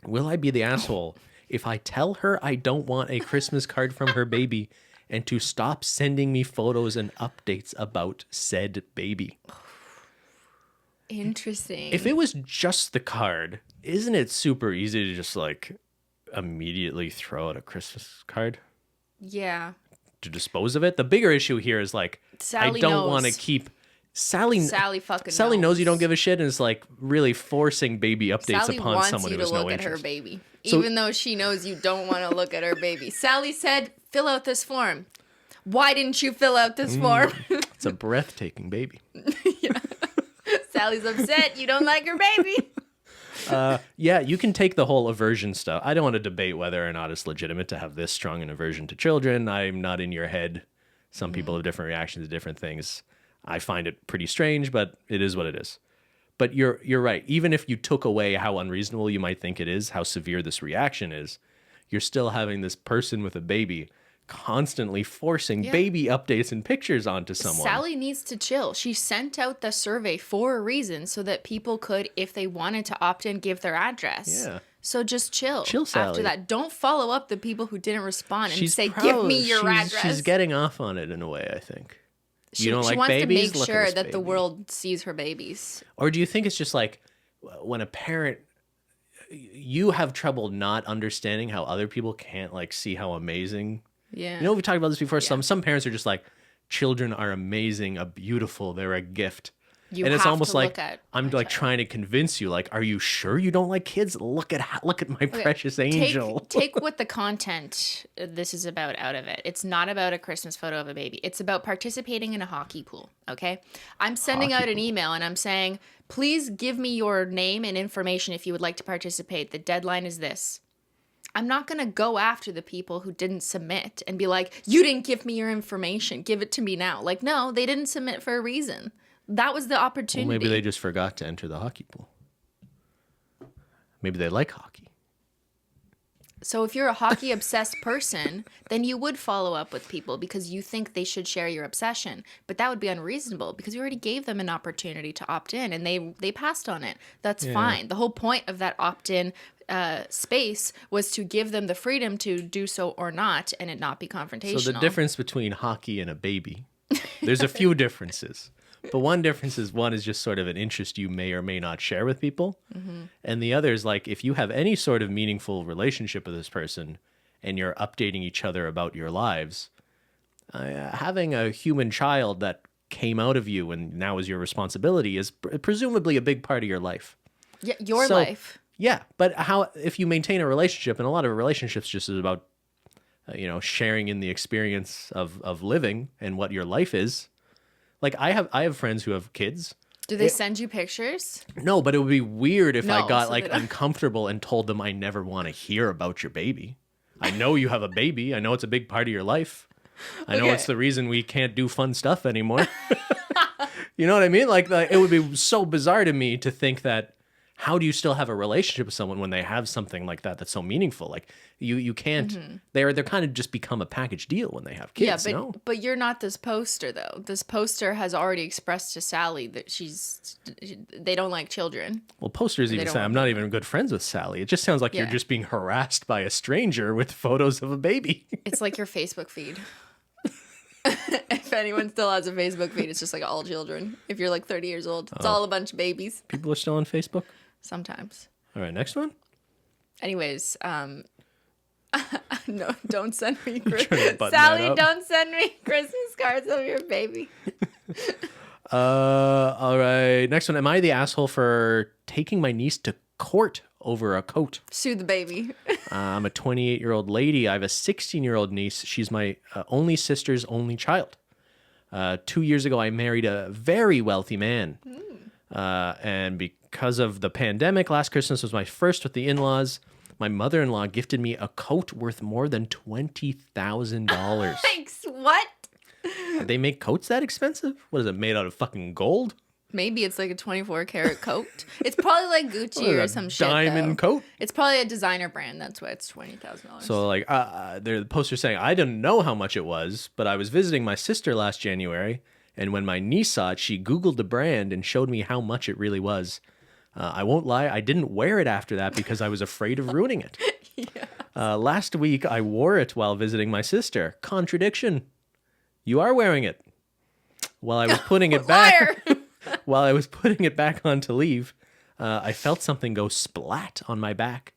Will I be the asshole if I tell her I don't want a Christmas card from her baby and to stop sending me photos and updates about said baby? Interesting. If it was just the card, isn't it super easy to just like immediately throw out a Christmas card Yeah. to dispose of it? The bigger issue here is like, Sally I don't knows. want to keep Sally fucking Sally knows you knows. don't give a shit and is like really forcing baby updates Sally upon wants someone you who to has look no at her interest. baby, So- even though she knows you don't want to look at her baby. Sally said, fill out this form. Why didn't you fill out this form? It's a breathtaking baby. Sally's upset. You don't like her baby. Yeah, you can take the whole aversion stuff. I don't want to debate whether or not it's legitimate to have this strong an aversion to children. I'm not in your head. Some people have different reactions to different things. I find it pretty strange, but it is what it is. But you're right. Even if you took away how unreasonable you might think it is, how severe this reaction is, you're still having this person with a baby constantly forcing baby updates and pictures onto someone. Sally needs to chill. She sent out the survey for a reason so that people could, if they wanted to opt in, give their address. Yeah. So just chill. Chill, Sally. After that, don't follow up the people who didn't respond and She's say, proud. give me your She's- address. She's getting off on it in a way, I think. She, You don't she like wants babies? to make Look at sure this that the baby. world sees her babies. Or do you think it's just like when a parent, you have trouble not understanding how other people can't like see how amazing. Yeah. You know, we talked about this before. Some parents are just like, children are amazing, beautiful, they're a gift. You and it's have almost to like look at I'm my like child. trying to convince you, like, are you sure you don't like kids? Look at my precious angel. Take what the content this is about out of it. It's not about a Christmas photo of a baby. It's about participating in a hockey pool, okay? I'm sending out an email and I'm saying, please give me your name and information if you would like to participate. The deadline is this. I'm not going to go after the people who didn't submit and be like, you didn't give me your information. Give it to me now. Like, no, they didn't submit for a reason. That was the opportunity. Well, maybe they just forgot to enter the hockey pool. Maybe they like hockey. So if you're a hockey obsessed person, then you would follow up with people because you think they should share your obsession. But that would be unreasonable because you already gave them an opportunity to opt in and they passed on it. That's fine. The whole point of that opt-in space was to give them the freedom to do so or not and it not be confrontational. So the difference between hockey and a baby, there's a few differences. But one difference is one is just sort of an interest you may or may not share with people. Mm-hmm. And the other is like if you have any sort of meaningful relationship with this person and you're updating each other about your lives, having a human child that came out of you and now is your responsibility is presumably a big part of your life. Yeah, your life. Yeah, but how if you maintain a relationship, and a lot of relationships just is about, sharing in the experience of living and what your life is. Like I have friends who have kids. Do they send you pictures? No, but it would be weird if I got so like uncomfortable and told them I never want to hear about your baby. I know you have a baby. I know it's a big part of your life. I know it's the reason we can't do fun stuff anymore. You know what I mean? Like it would be so bizarre to me to think that how do you still have a relationship with someone when they have something like that that's so meaningful? Like you can't. Mm-hmm. They're kind of just become a package deal when they have kids. Yeah, but you're not this poster though. This poster has already expressed to Sally that they don't like children. Well, posters even say I'm not even good friends with Sally. It just sounds like you're just being harassed by a stranger with photos of a baby. It's like your Facebook feed. If anyone still has a Facebook feed, it's just like all children. If you're like 30 years old, it's all a bunch of babies. People are still on Facebook? Sometimes. All right, next one. Anyways, no, don't send me Sally, don't send me Christmas cards of your baby. All right, next one. Am I the asshole for taking my niece to court over a coat? Sue the baby. I'm a 28-year-old lady. I have a 16-year-old niece. She's my only sister's only child. 2 years ago, I married a very wealthy man. And because of the pandemic, last Christmas was my first with the in-laws. My mother-in-law gifted me a coat worth more than $20,000. Thanks. What? They make coats that expensive? What is it, made out of fucking gold? Maybe it's like a 24-karat coat. It's probably like Gucci or some shit. Diamond coat? It's probably a designer brand. That's why it's $20,000. So like, the poster saying, I didn't know how much it was, but I was visiting my sister last January, and when my niece saw it, she Googled the brand and showed me how much it really was. I won't lie, I didn't wear it after that because I was afraid of ruining it. Yes. Last week, I wore it while visiting my sister. Contradiction. You are wearing it. While I was putting it back... While I was putting it back on to leave, I felt something go splat on my back.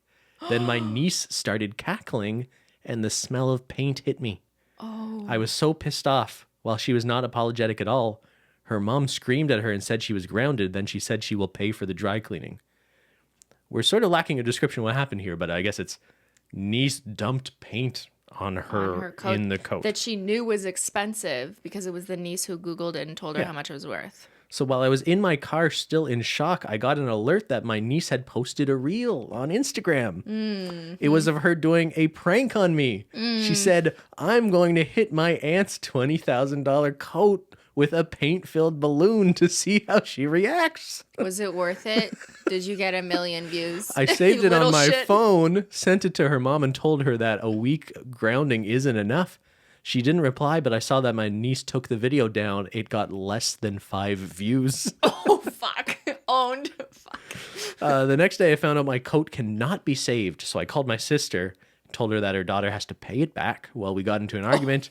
Then my niece started cackling, and the smell of paint hit me. Oh. I was so pissed off. While she was not apologetic at all, her mom screamed at her and said she was grounded. Then she said she will pay for the dry cleaning. We're sort of lacking a description of what happened here, but I guess it's niece dumped paint on her coat, in the coat. That she knew was expensive because it was the niece who Googled it and told her how much it was worth. So while I was in my car still in shock, I got an alert that my niece had posted a reel on Instagram. Mm-hmm. It was of her doing a prank on me. She said, I'm going to hit my aunt's $20,000 coat with a paint-filled balloon to see how she reacts. Was it worth it? Did you get 1 million views? I saved it on my phone, sent it to her mom, and told her that a week grounding isn't enough. She didn't reply, but I saw that my niece took the video down. It got less than 5 views. Oh, fuck. Owned. Fuck. The next day, I found out my coat cannot be saved. So I called my sister, told her that her daughter has to pay it back. Well, we got into an argument.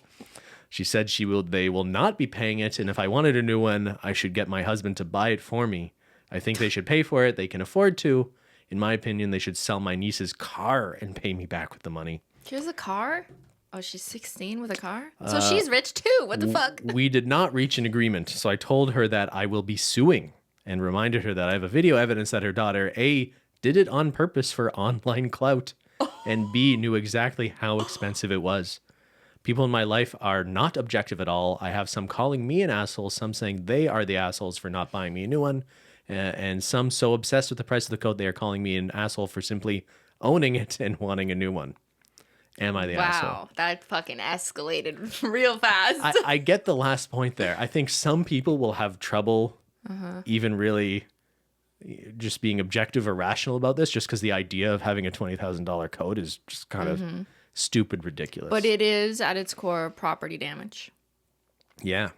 She said they will not be paying it. And if I wanted a new one, I should get my husband to buy it for me. I think they should pay for it. They can afford to. In my opinion, they should sell my niece's car and pay me back with the money. Here's a car? Oh, she's 16 with a car? So she's rich too. What the fuck? We did not reach an agreement, so I told her that I will be suing and reminded her that I have a video evidence that her daughter, A, did it on purpose for online clout, and B, knew exactly how expensive it was. People in my life are not objective at all. I have some calling me an asshole, some saying they are the assholes for not buying me a new one, and some so obsessed with the price of the coat they are calling me an asshole for simply owning it and wanting a new one. Am I the asshole? Wow, that fucking escalated real fast. I get the last point there. I think some people will have trouble even really just being objective or rational about this, just because the idea of having a $20,000 coat is just kind of stupid, ridiculous. But it is at its core property damage. Yeah.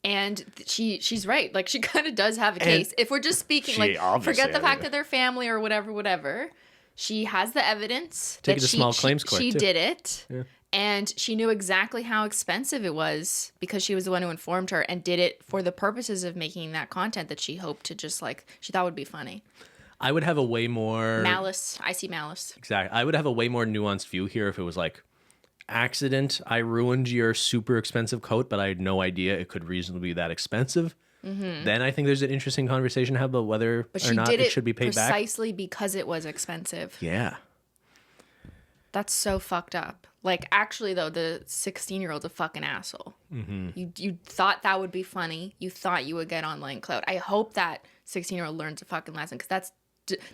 And she's right. Like, she kind of does have a case. If we're just speaking, like, obviously forget the fact that they're family or whatever. She has the evidence Take it that to small claims court, she too. did it. Yeah. And she knew exactly how expensive it was because she was the one who informed her and did it for the purposes of making that content that she hoped to just, like, she thought would be funny. I would have a way more... Malice. I see malice. Exactly. I would have a way more nuanced view here if it was like, accident, I ruined your super expensive coat, but I had no idea it could reasonably be that expensive. Then I think there's an interesting conversation to have about whether or not it should be paid back. Precisely because it was expensive. Yeah. That's so fucked up. Like, actually, though, the 16-year-old's a fucking asshole. You thought that would be funny. You thought you would get online clout. I hope that 16-year-old learns a fucking lesson, because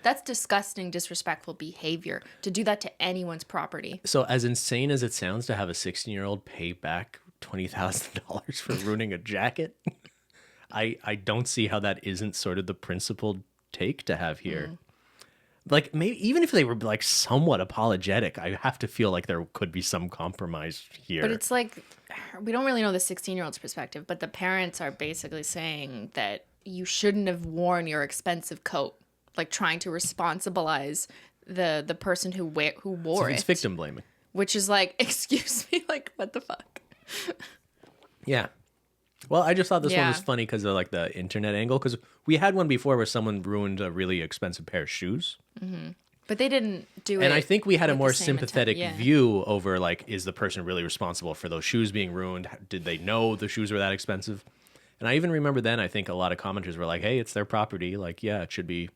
that's disgusting, disrespectful behavior to do that to anyone's property. So as insane as it sounds to have a 16-year-old pay back $20,000 for ruining a jacket, I don't see how that isn't sort of the principled take to have here. Like, maybe even if they were like somewhat apologetic, I have to feel like there could be some compromise here. But it's like, we don't really know the 16-year-old's perspective, but the parents are basically saying that you shouldn't have worn your expensive coat, like trying to responsibilize the person who wore It's it. victim blaming. Which is like, excuse me, like, what the fuck? Yeah. Well, I just thought this one was funny because of like the internet angle, because we had one before where someone ruined a really expensive pair of shoes. But they didn't do it. And I think we had a with more the same sympathetic intent. Yeah. view over like, is the person really responsible for those shoes being ruined? Did they know the shoes were that expensive? And I even remember then, I think a lot of commenters were like, hey, it's their property. Like, yeah, it should be.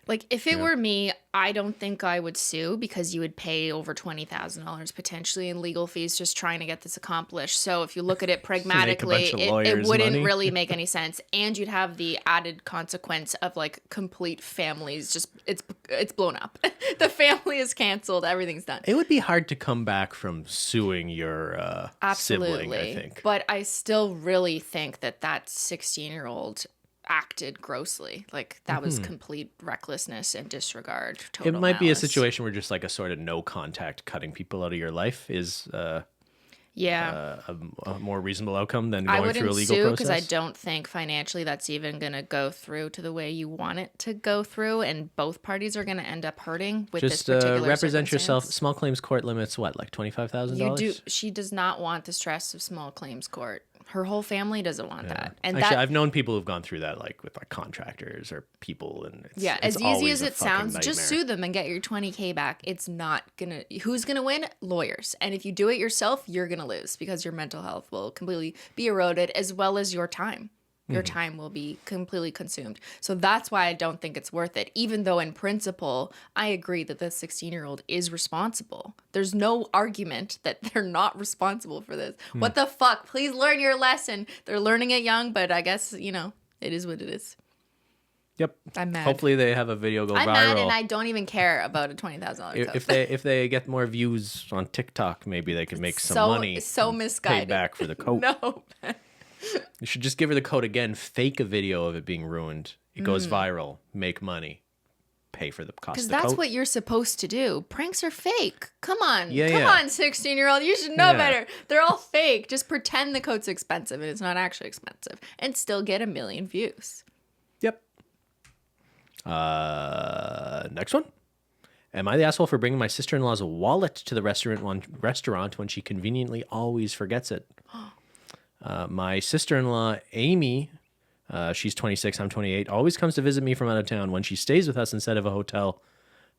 Like, if it were me, I don't think I would sue, because you would pay over $20,000 potentially in legal fees just trying to get this accomplished. So if you look at it pragmatically, it wouldn't money. really make any sense. And you'd have the added consequence of like complete families just, it's blown up. The family is canceled. Everything's done. It would be hard to come back from suing your sibling, I think. But I still really think that 16-year-old acted grossly. Like, that was complete recklessness and disregard. Total It might be a malice. situation where just like a sort of no contact cutting people out of your life is a more reasonable outcome than I going through a wouldn't legal sue process. because I don't think financially that's even going to go through to the way you want it to go through, and both parties are going to end up hurting with this Just particular represent yourself. circumstance. Small claims court limits what, like $25,000? You do. She does not want the stress of small claims court. Her whole family doesn't want that. And Actually, that, I've known people who've gone through that, like with like contractors or people, and it's, as it's easy always as a it fucking sounds, just nightmare. sue them and get your $20K back. It's not gonna. Who's gonna win? Lawyers. And if you do it yourself, you're gonna lose, because your mental health will completely be eroded, as well as your time. Your time will be completely consumed. So that's why I don't think it's worth it. Even though in principle, I agree that the 16-year-old is responsible. There's no argument that they're not responsible for this. What the fuck? Please learn your lesson. They're learning it young, but I guess, it is what it is. Yep. I'm mad. Hopefully they have a video go I'm viral. mad, and I don't even care about a $20,000 coat. If they get more views on TikTok, maybe they could make some money. So and misguided. Pay back for the coat. No. You should just give her the coat again. Fake a video of it being ruined. It goes viral. Make money. Pay for the cost Because of the that's coat. what you're supposed to do. Pranks are fake. Come on. Yeah, Come yeah. on, 16-year-old. You should know Yeah. better. They're all fake. Just pretend the coat's expensive and it's not actually expensive, and still get 1 million views. Yep. Next one. Am I the asshole for bringing my sister-in-law's wallet to the restaurant when she conveniently always forgets it? My sister-in-law, Amy, she's 26, I'm 28, always comes to visit me from out of town. When she stays with us instead of a hotel,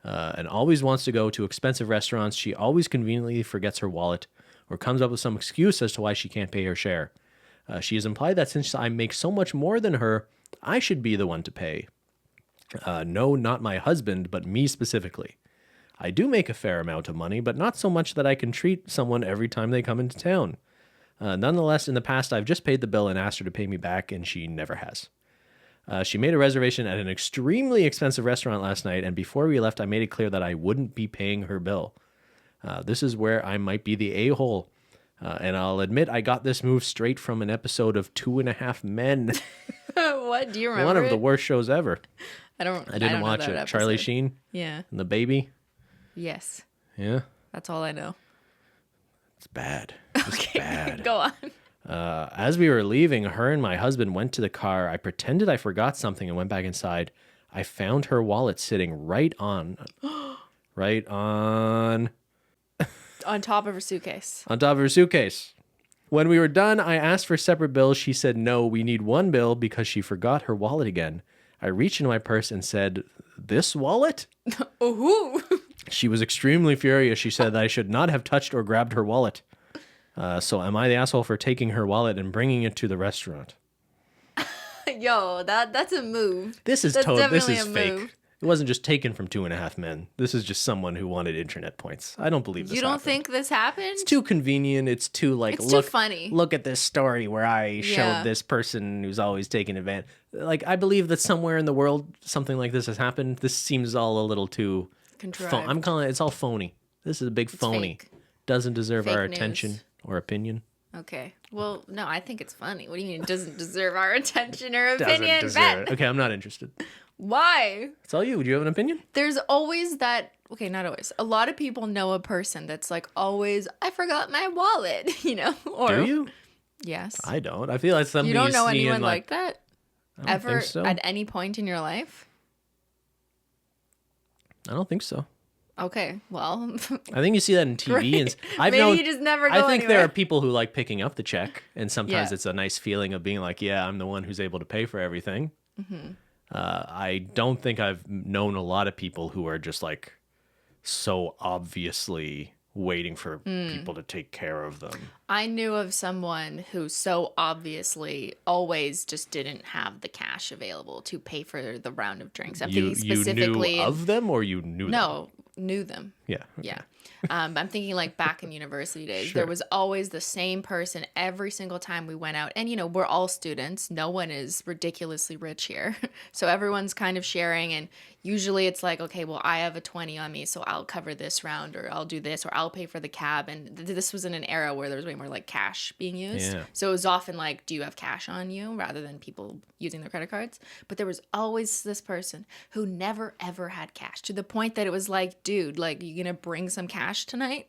and always wants to go to expensive restaurants. She always conveniently forgets her wallet or comes up with some excuse as to why she can't pay her share. She has implied that since I make so much more than her, I should be the one to pay. No, not my husband, but me specifically. I do make a fair amount of money, but not so much that I can treat someone every time they come into town. Nonetheless, in the past, I've just paid the bill and asked her to pay me back, and she never has. She made a reservation at an extremely expensive restaurant last night, and before we left, I made it clear that I wouldn't be paying her bill. This is where I might be the a-hole. And I'll admit I got this move straight from an episode of 2.5 Men. What? Do you remember One of the worst shows ever. I didn't don't watch know that it. episode. Charlie Sheen Yeah. and the baby. Yes. Yeah. That's all I know. It's bad. It's bad. Go on. As we were leaving, her and my husband went to the car. I pretended I forgot something and went back inside. I found her wallet sitting right on On top of her suitcase. on top of her suitcase. When we were done, I asked for separate bills. She said, no, we need one bill because she forgot her wallet again. I reached into my purse and said, this wallet? Ooh. She was extremely furious. She said that I should not have touched or grabbed her wallet. So am I the asshole for taking her wallet and bringing it to the restaurant? Yo, that's a move. This is That's this definitely is a fake. move. It wasn't just taken from 2.5 Men. This is just someone who wanted internet points. I don't believe this You don't happened. think this happened? It's too convenient. It's too like It's look too funny. Look at this story where I Yeah. showed this person who's always taking advantage. Like I believe that somewhere in the world something like this has happened. This seems all a little too Contrived. I'm calling it. It's all phony. This is a big phony. fake. Doesn't deserve Fake our news. attention or opinion. Okay. Well, no, I think it's funny. What do you mean it doesn't deserve our attention or Doesn't opinion? deserve Ben? it. Okay, I'm not interested. Why? It's all you. Would you have an opinion? There's always that. Okay, not always. A lot of people know a person that's like always, I forgot my wallet, you know? Or, Do you? Yes. I don't. I feel like something You don't know see in, anyone like that? I don't Ever think so. at any point in your life? I don't think so. Okay, well, I think you see that in TV. Great. And I've maybe known, you just never go I think there anywhere. are people who like picking up the check, and sometimes Yeah. it's a nice feeling of being like, yeah, I'm the one who's able to pay for everything. Mm-hmm. I don't think I've known a lot of people who are just like so obviously waiting for people to take care of them. I knew of someone who so obviously always just didn't have the cash available to pay for the round of drinks. I'm You thinking specifically knew of them, or you knew them? No, knew them. Yeah. Yeah. I'm thinking like back in university days, Sure. there was always the same person every single time we went out. And, you know, we're all students. No one is ridiculously rich here. So everyone's kind of sharing. And usually it's like, okay, well, I have a 20 on me, so I'll cover this round, or I'll do this, or I'll pay for the cab. And this was in an era where there was way more like cash being used. Yeah. So it was often like, do you have cash on you, rather than people using their credit cards? But there was always this person who never, ever had cash, to the point that it was like, dude, like, you gonna bring some cash tonight?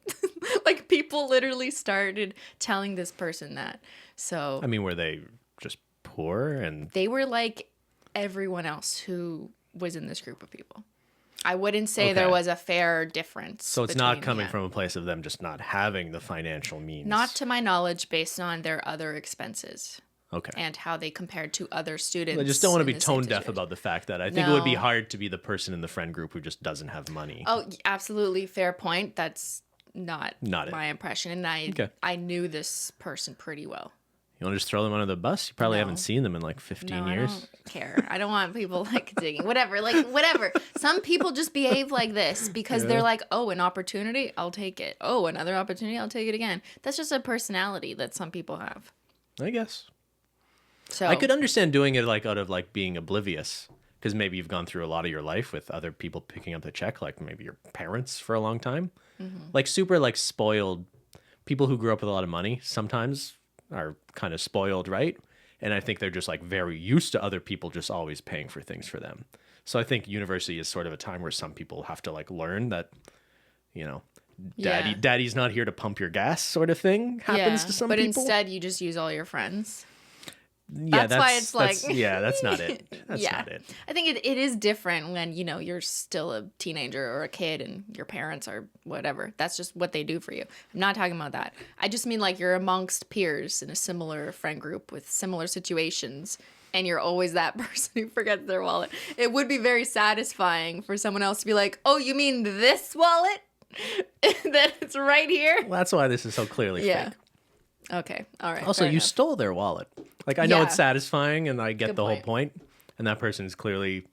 Like, people literally started telling this person that. So I mean, were they just poor and they were like everyone else who was in this group of people. I wouldn't say there Okay. was a fair difference. so it's not between- coming yeah. from a place of them just not having the financial means? Not to my knowledge, based on their other expenses okay. and how they compared to other students. I just don't want to in be the same tone deaf situation. about the fact that I think it would be No. hard to be the person in the friend group who just doesn't have money. Oh, absolutely fair point. That's not Not it. my impression, and Okay. I knew this person pretty well. You want to just throw them under the bus? You probably No. haven't seen them in like 15 No, years. I don't care. I don't want people like digging. Whatever. Some people just behave like this because they're like, oh, an opportunity, I'll take it. Oh, another opportunity, I'll take it again. That's just a personality that some people have. I guess. So I could understand doing it like out of like being oblivious, because maybe you've gone through a lot of your life with other people picking up the check, like maybe your parents for a long time. Like super like spoiled people who grew up with a lot of money sometimes are kind of spoiled, right? And I think they're just like very used to other people just always paying for things for them. So I think university is sort of a time where some people have to like learn that, you know, Yeah. daddy's not here to pump your gas sort of thing happens yeah, to some but people. instead you just use all your friends. Yeah, That's why it's like- yeah, that's not it. That's Yeah. not it. I think it is different when, you know, you're still a teenager or a kid and your parents are whatever. That's just what they do for you. I'm not talking about that. I just mean like you're amongst peers in a similar friend group with similar situations. and you're always that person who forgets their wallet. It would be very satisfying for someone else to be like, oh, you mean this wallet? That it's right here? Well, that's why this is so clearly fake. Okay. All right. Also, fair you enough. stole their wallet. Like, I know Yeah. it's satisfying, and I get Good the whole point. point. And that person is clearly...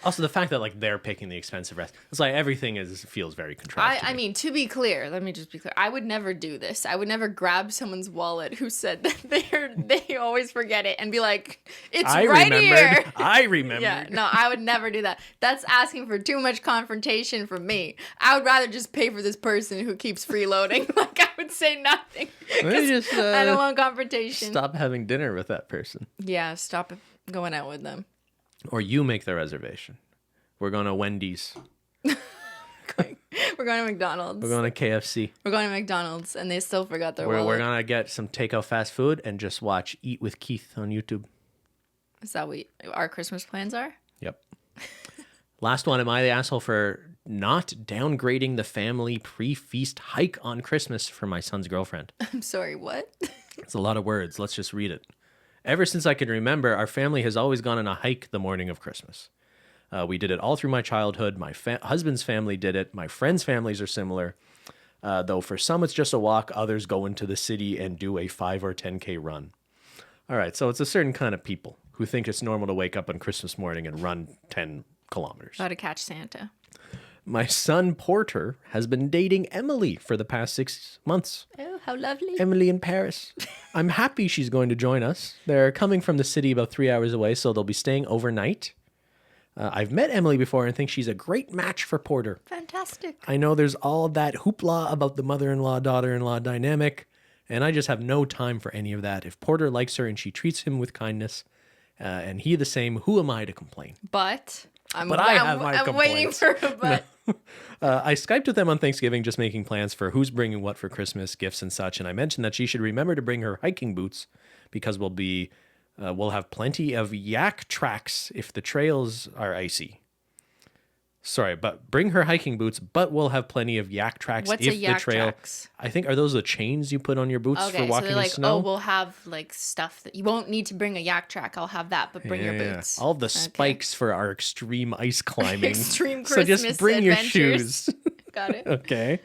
Also, the fact that, like, they're picking the expensive rest. It's like everything feels very contrived. I mean, to be clear, let me just be clear. I would never do this. I would never grab someone's wallet who said that they always forget it and be like, it's right here. I remembered. Yeah, no, I would never do that. That's asking for too much confrontation from me. I would rather just pay for this person who keeps freeloading. Like, I would say nothing. Let me 'Cause just I don't want confrontation. stop having dinner with that person. Yeah, stop going out with them. Or you make the reservation. We're going to Wendy's. We're going to McDonald's. We're going to KFC. We're going to McDonald's, and they still forgot their We're wallet. going to get some takeout fast food and just watch Eat with Keith on YouTube. Is that what our Christmas plans are? Yep. Last one. Am I the asshole for not downgrading the family pre-feast hike on Christmas for my son's girlfriend? I'm sorry, what? It's a lot of words. Let's just read it. Ever since I can remember, our family has always gone on a hike the morning of Christmas. We did it all through my childhood. My husband's family did it. My friends' families are similar. Though for some it's just a walk, others go into the city and do a 5 or 10K run. All right, so it's a certain kind of people who think it's normal to wake up on Christmas morning and run 10 kilometers. How to catch Santa. My son Porter has been dating Emily for the past 6 months. Oh, how lovely. Emily in Paris. I'm happy she's going to join us. They're coming from the city about 3 hours away, so they'll be staying overnight. I've met Emily before and think she's a great match for Porter. Fantastic. I know there's all that hoopla about the mother-in-law, daughter-in-law dynamic, and I just have no time for any of that. If Porter likes her and she treats him with kindness, and he the same, who am I to complain? But I have my I'm waiting complaints. for a but. I Skyped with them on Thanksgiving, just making plans for who's bringing what for Christmas, gifts and such, and I mentioned that she should remember to bring her hiking boots because we'll have plenty of yak tracks if the trails are icy. Sorry, but bring her hiking boots, but we'll have plenty of yak tracks What's if a yak the trail. tracks? I think, are those the chains you put on your boots for Okay, so walking they're in like, snow? oh, we'll have like stuff that you won't need to bring a yak track. I'll have that, but bring your Yeah. boots. All the spikes for our extreme ice climbing. Extreme So Christmas just bring your adventures. shoes. Got it. Okay.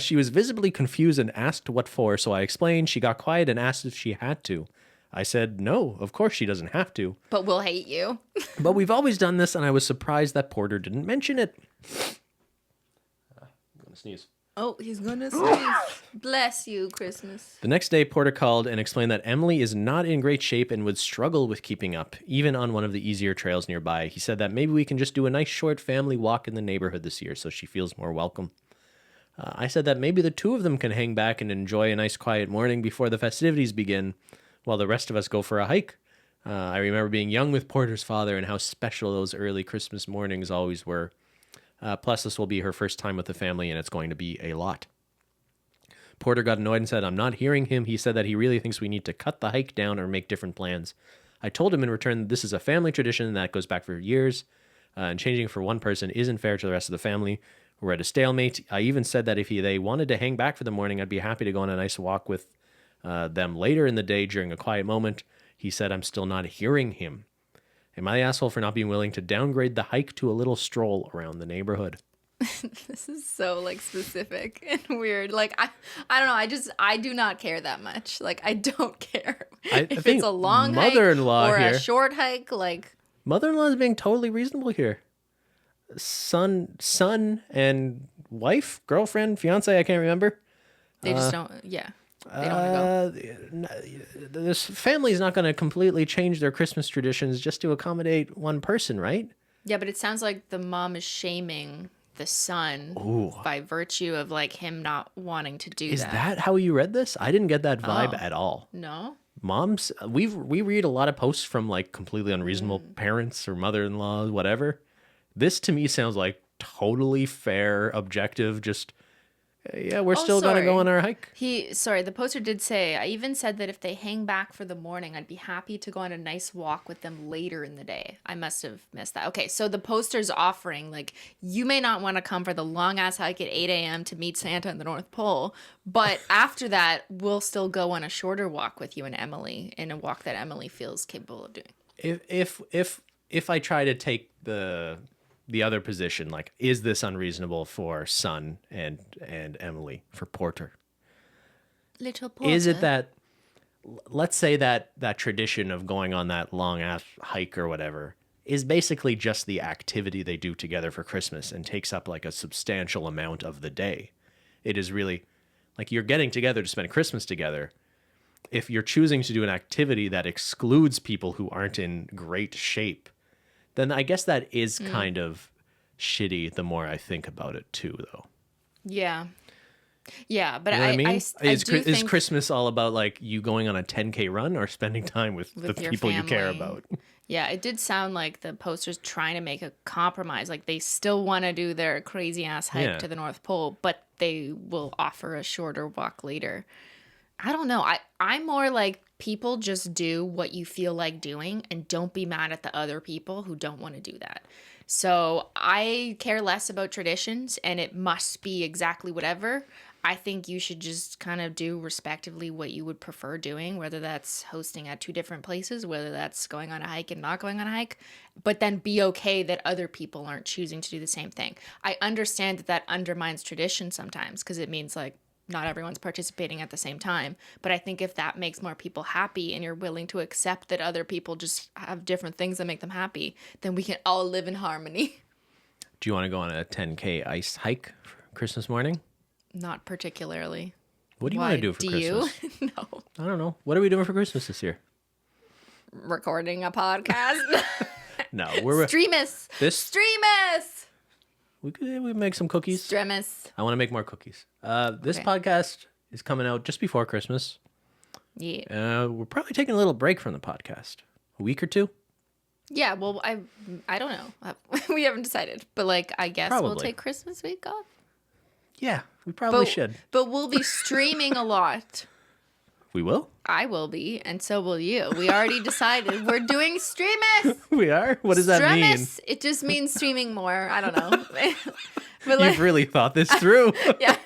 She was visibly confused and asked what for, so I explained. She got quiet and asked if she had to. I said, no, of course she doesn't have to. But we'll hate you. But we've always done this, and I was surprised that Porter didn't mention it. I'm going to sneeze. Oh, he's gonna sneeze. Bless you, Christmas. The next day, Porter called and explained that Emily is not in great shape and would struggle with keeping up, even on one of the easier trails nearby. He said that maybe we can just do a nice short family walk in the neighborhood this year so she feels more welcome. I said that maybe the two of them can hang back and enjoy a nice quiet morning before the festivities begin, while the rest of us go for a hike. I remember being young with Porter's father and how special those early Christmas mornings always were. Plus, this will be her first time with the family, and it's going to be a lot. Porter got annoyed and said, I'm not hearing him. He said that he really thinks we need to cut the hike down or make different plans. I told him in return that this is a family tradition that goes back for years, and changing for one person isn't fair to the rest of the family. We're at a stalemate. I even said that if they wanted to hang back for the morning, I'd be happy to go on a nice walk with them later in the day during a quiet moment. He said, I'm still not hearing him. Am I the asshole for not being willing to downgrade the hike to a little stroll around the neighborhood? This is so like specific and weird. Like I don't know. I do not care that much. Like I don't care I if think it's a long mother-in-law hike or here- a short hike. Like Mother-in-law is being totally reasonable here. Son and wife, girlfriend, fiance, I can't remember. they just don't. Yeah, they don't want to go. This family is not going to completely change their Christmas traditions just to accommodate one person, right? Yeah, but it sounds like the mom is shaming the son by virtue of like him not wanting to do Is that. that how you read this? I didn't get that vibe Oh. at all. No. Moms, we read a lot of posts from like completely unreasonable parents or mother-in-laws, whatever. This to me sounds like totally fair, objective, just Yeah, we're still going to go on our hike. The poster did say, I even said that if they hang back for the morning, I'd be happy to go on a nice walk with them later in the day. I must have missed that. Okay, so the poster's offering, like, you may not want to come for the long-ass hike at 8 a.m. to meet Santa in the North Pole, but after that, we'll still go on a shorter walk with you and Emily, in a walk that Emily feels capable of doing. If I try to take the other position, like, is this unreasonable for Son and Emily, for Porter? Little Porter. Is it that, let's say that tradition of going on that long ass hike or whatever is basically just the activity they do together for Christmas and takes up like a substantial amount of the day. It is really like you're getting together to spend Christmas together. If you're choosing to do an activity that excludes people who aren't in great shape, then I guess that is kind of shitty the more I think about it too, though. Yeah. Yeah, but you know what I mean? Is Christmas all about like you going on a 10K run or spending time with the people you care about? Yeah, it did sound like the poster's trying to make a compromise. Like they still want to do their crazy ass hike to the North Pole, but they will offer a shorter walk later. I don't know. I'm more like people just do what you feel like doing and don't be mad at the other people who don't want to do that. So I care less about traditions and it must be exactly whatever. I think you should just kind of do respectively what you would prefer doing, whether that's hosting at two different places, whether that's going on a hike and not going on a hike, but then be okay that other people aren't choosing to do the same thing. I understand that undermines tradition sometimes because it means like, not everyone's participating at the same time. But I think if that makes more people happy and you're willing to accept that other people just have different things that make them happy, then we can all live in harmony. Do you want to go on a 10K ice hike for Christmas morning? Not particularly. What do you want to do for Christmas? Do you? No. I don't know. What are we doing for Christmas this year? Recording a podcast. No, we're Streamus. Streamus. We make some cookies. Streamus. I want to make more cookies. This podcast is coming out just before Christmas. Yeah. We're probably taking a little break from the podcast. A week or two? Yeah, well, I don't know. We haven't decided. But, like, I guess we'll take Christmas week off. Yeah, we probably should. But we'll be streaming a lot. We will? I will be, and so will you. We already decided we're doing Streamus. We are? What does that mean? It just means streaming more. I don't know. But you've really thought this through. Yeah.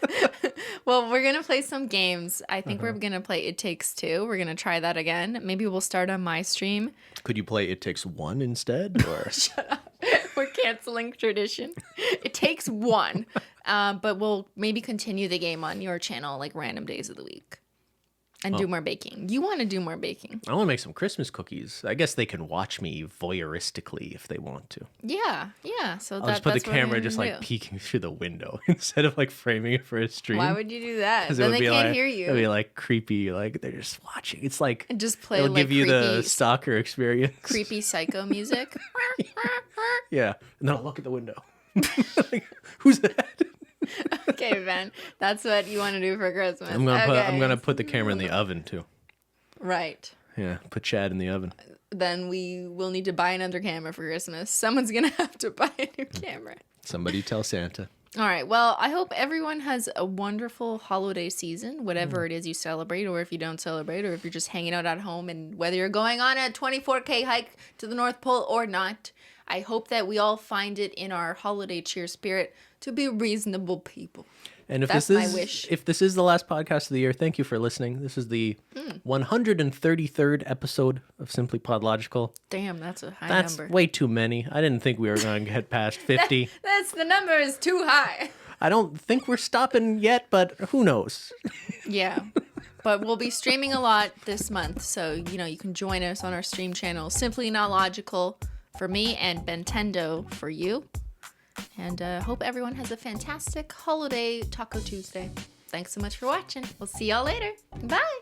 Well, we're going to play some games. I think we're going to play It Takes Two. We're going to try that again. Maybe we'll start on my stream. Could you play It Takes One instead? Or? Shut up. We're canceling tradition. It takes one. But we'll maybe continue the game on your channel like random days of the week. And do more baking. You want to do more baking. I want to make some Christmas cookies. I guess they can watch me voyeuristically if they want to. Yeah. So I'll just put the camera just like peeking through the window instead of like framing it for a stream. Why would you do that? Then they can't hear you. It'd be like creepy, like they're just watching. It's like and just play it'll like give you the stalker experience. Creepy psycho music. Yeah, and then I'll look at the window. Like, who's that? Okay, Ben, that's what you want to do for Christmas. I'm gonna put the camera in the oven too. Right. Yeah, put Chad in the oven. Then we will need to buy another camera for Christmas. Someone's gonna have to buy a new camera. Somebody tell Santa. All right. Well, I hope everyone has a wonderful holiday season, whatever it is you celebrate, or if you don't celebrate, or if you're just hanging out at home, and whether you're going on a 24K hike to the North Pole or not. I hope that we all find it in our holiday cheer spirit to be reasonable people. And if That's my wish. If this is the last podcast of the year, thank you for listening. This is the 133rd episode of SimplyPodLogical. Damn, that's a high number. That's way too many. I didn't think we were going to get past 50. The number is too high. I don't think we're stopping yet, but who knows? Yeah. But we'll be streaming a lot this month, so you can join us on our stream channel, Simply Not Logical for me and Bentendo for you. And hope everyone has a fantastic holiday Taco Tuesday. Thanks so much for watching. We'll see y'all later. Bye.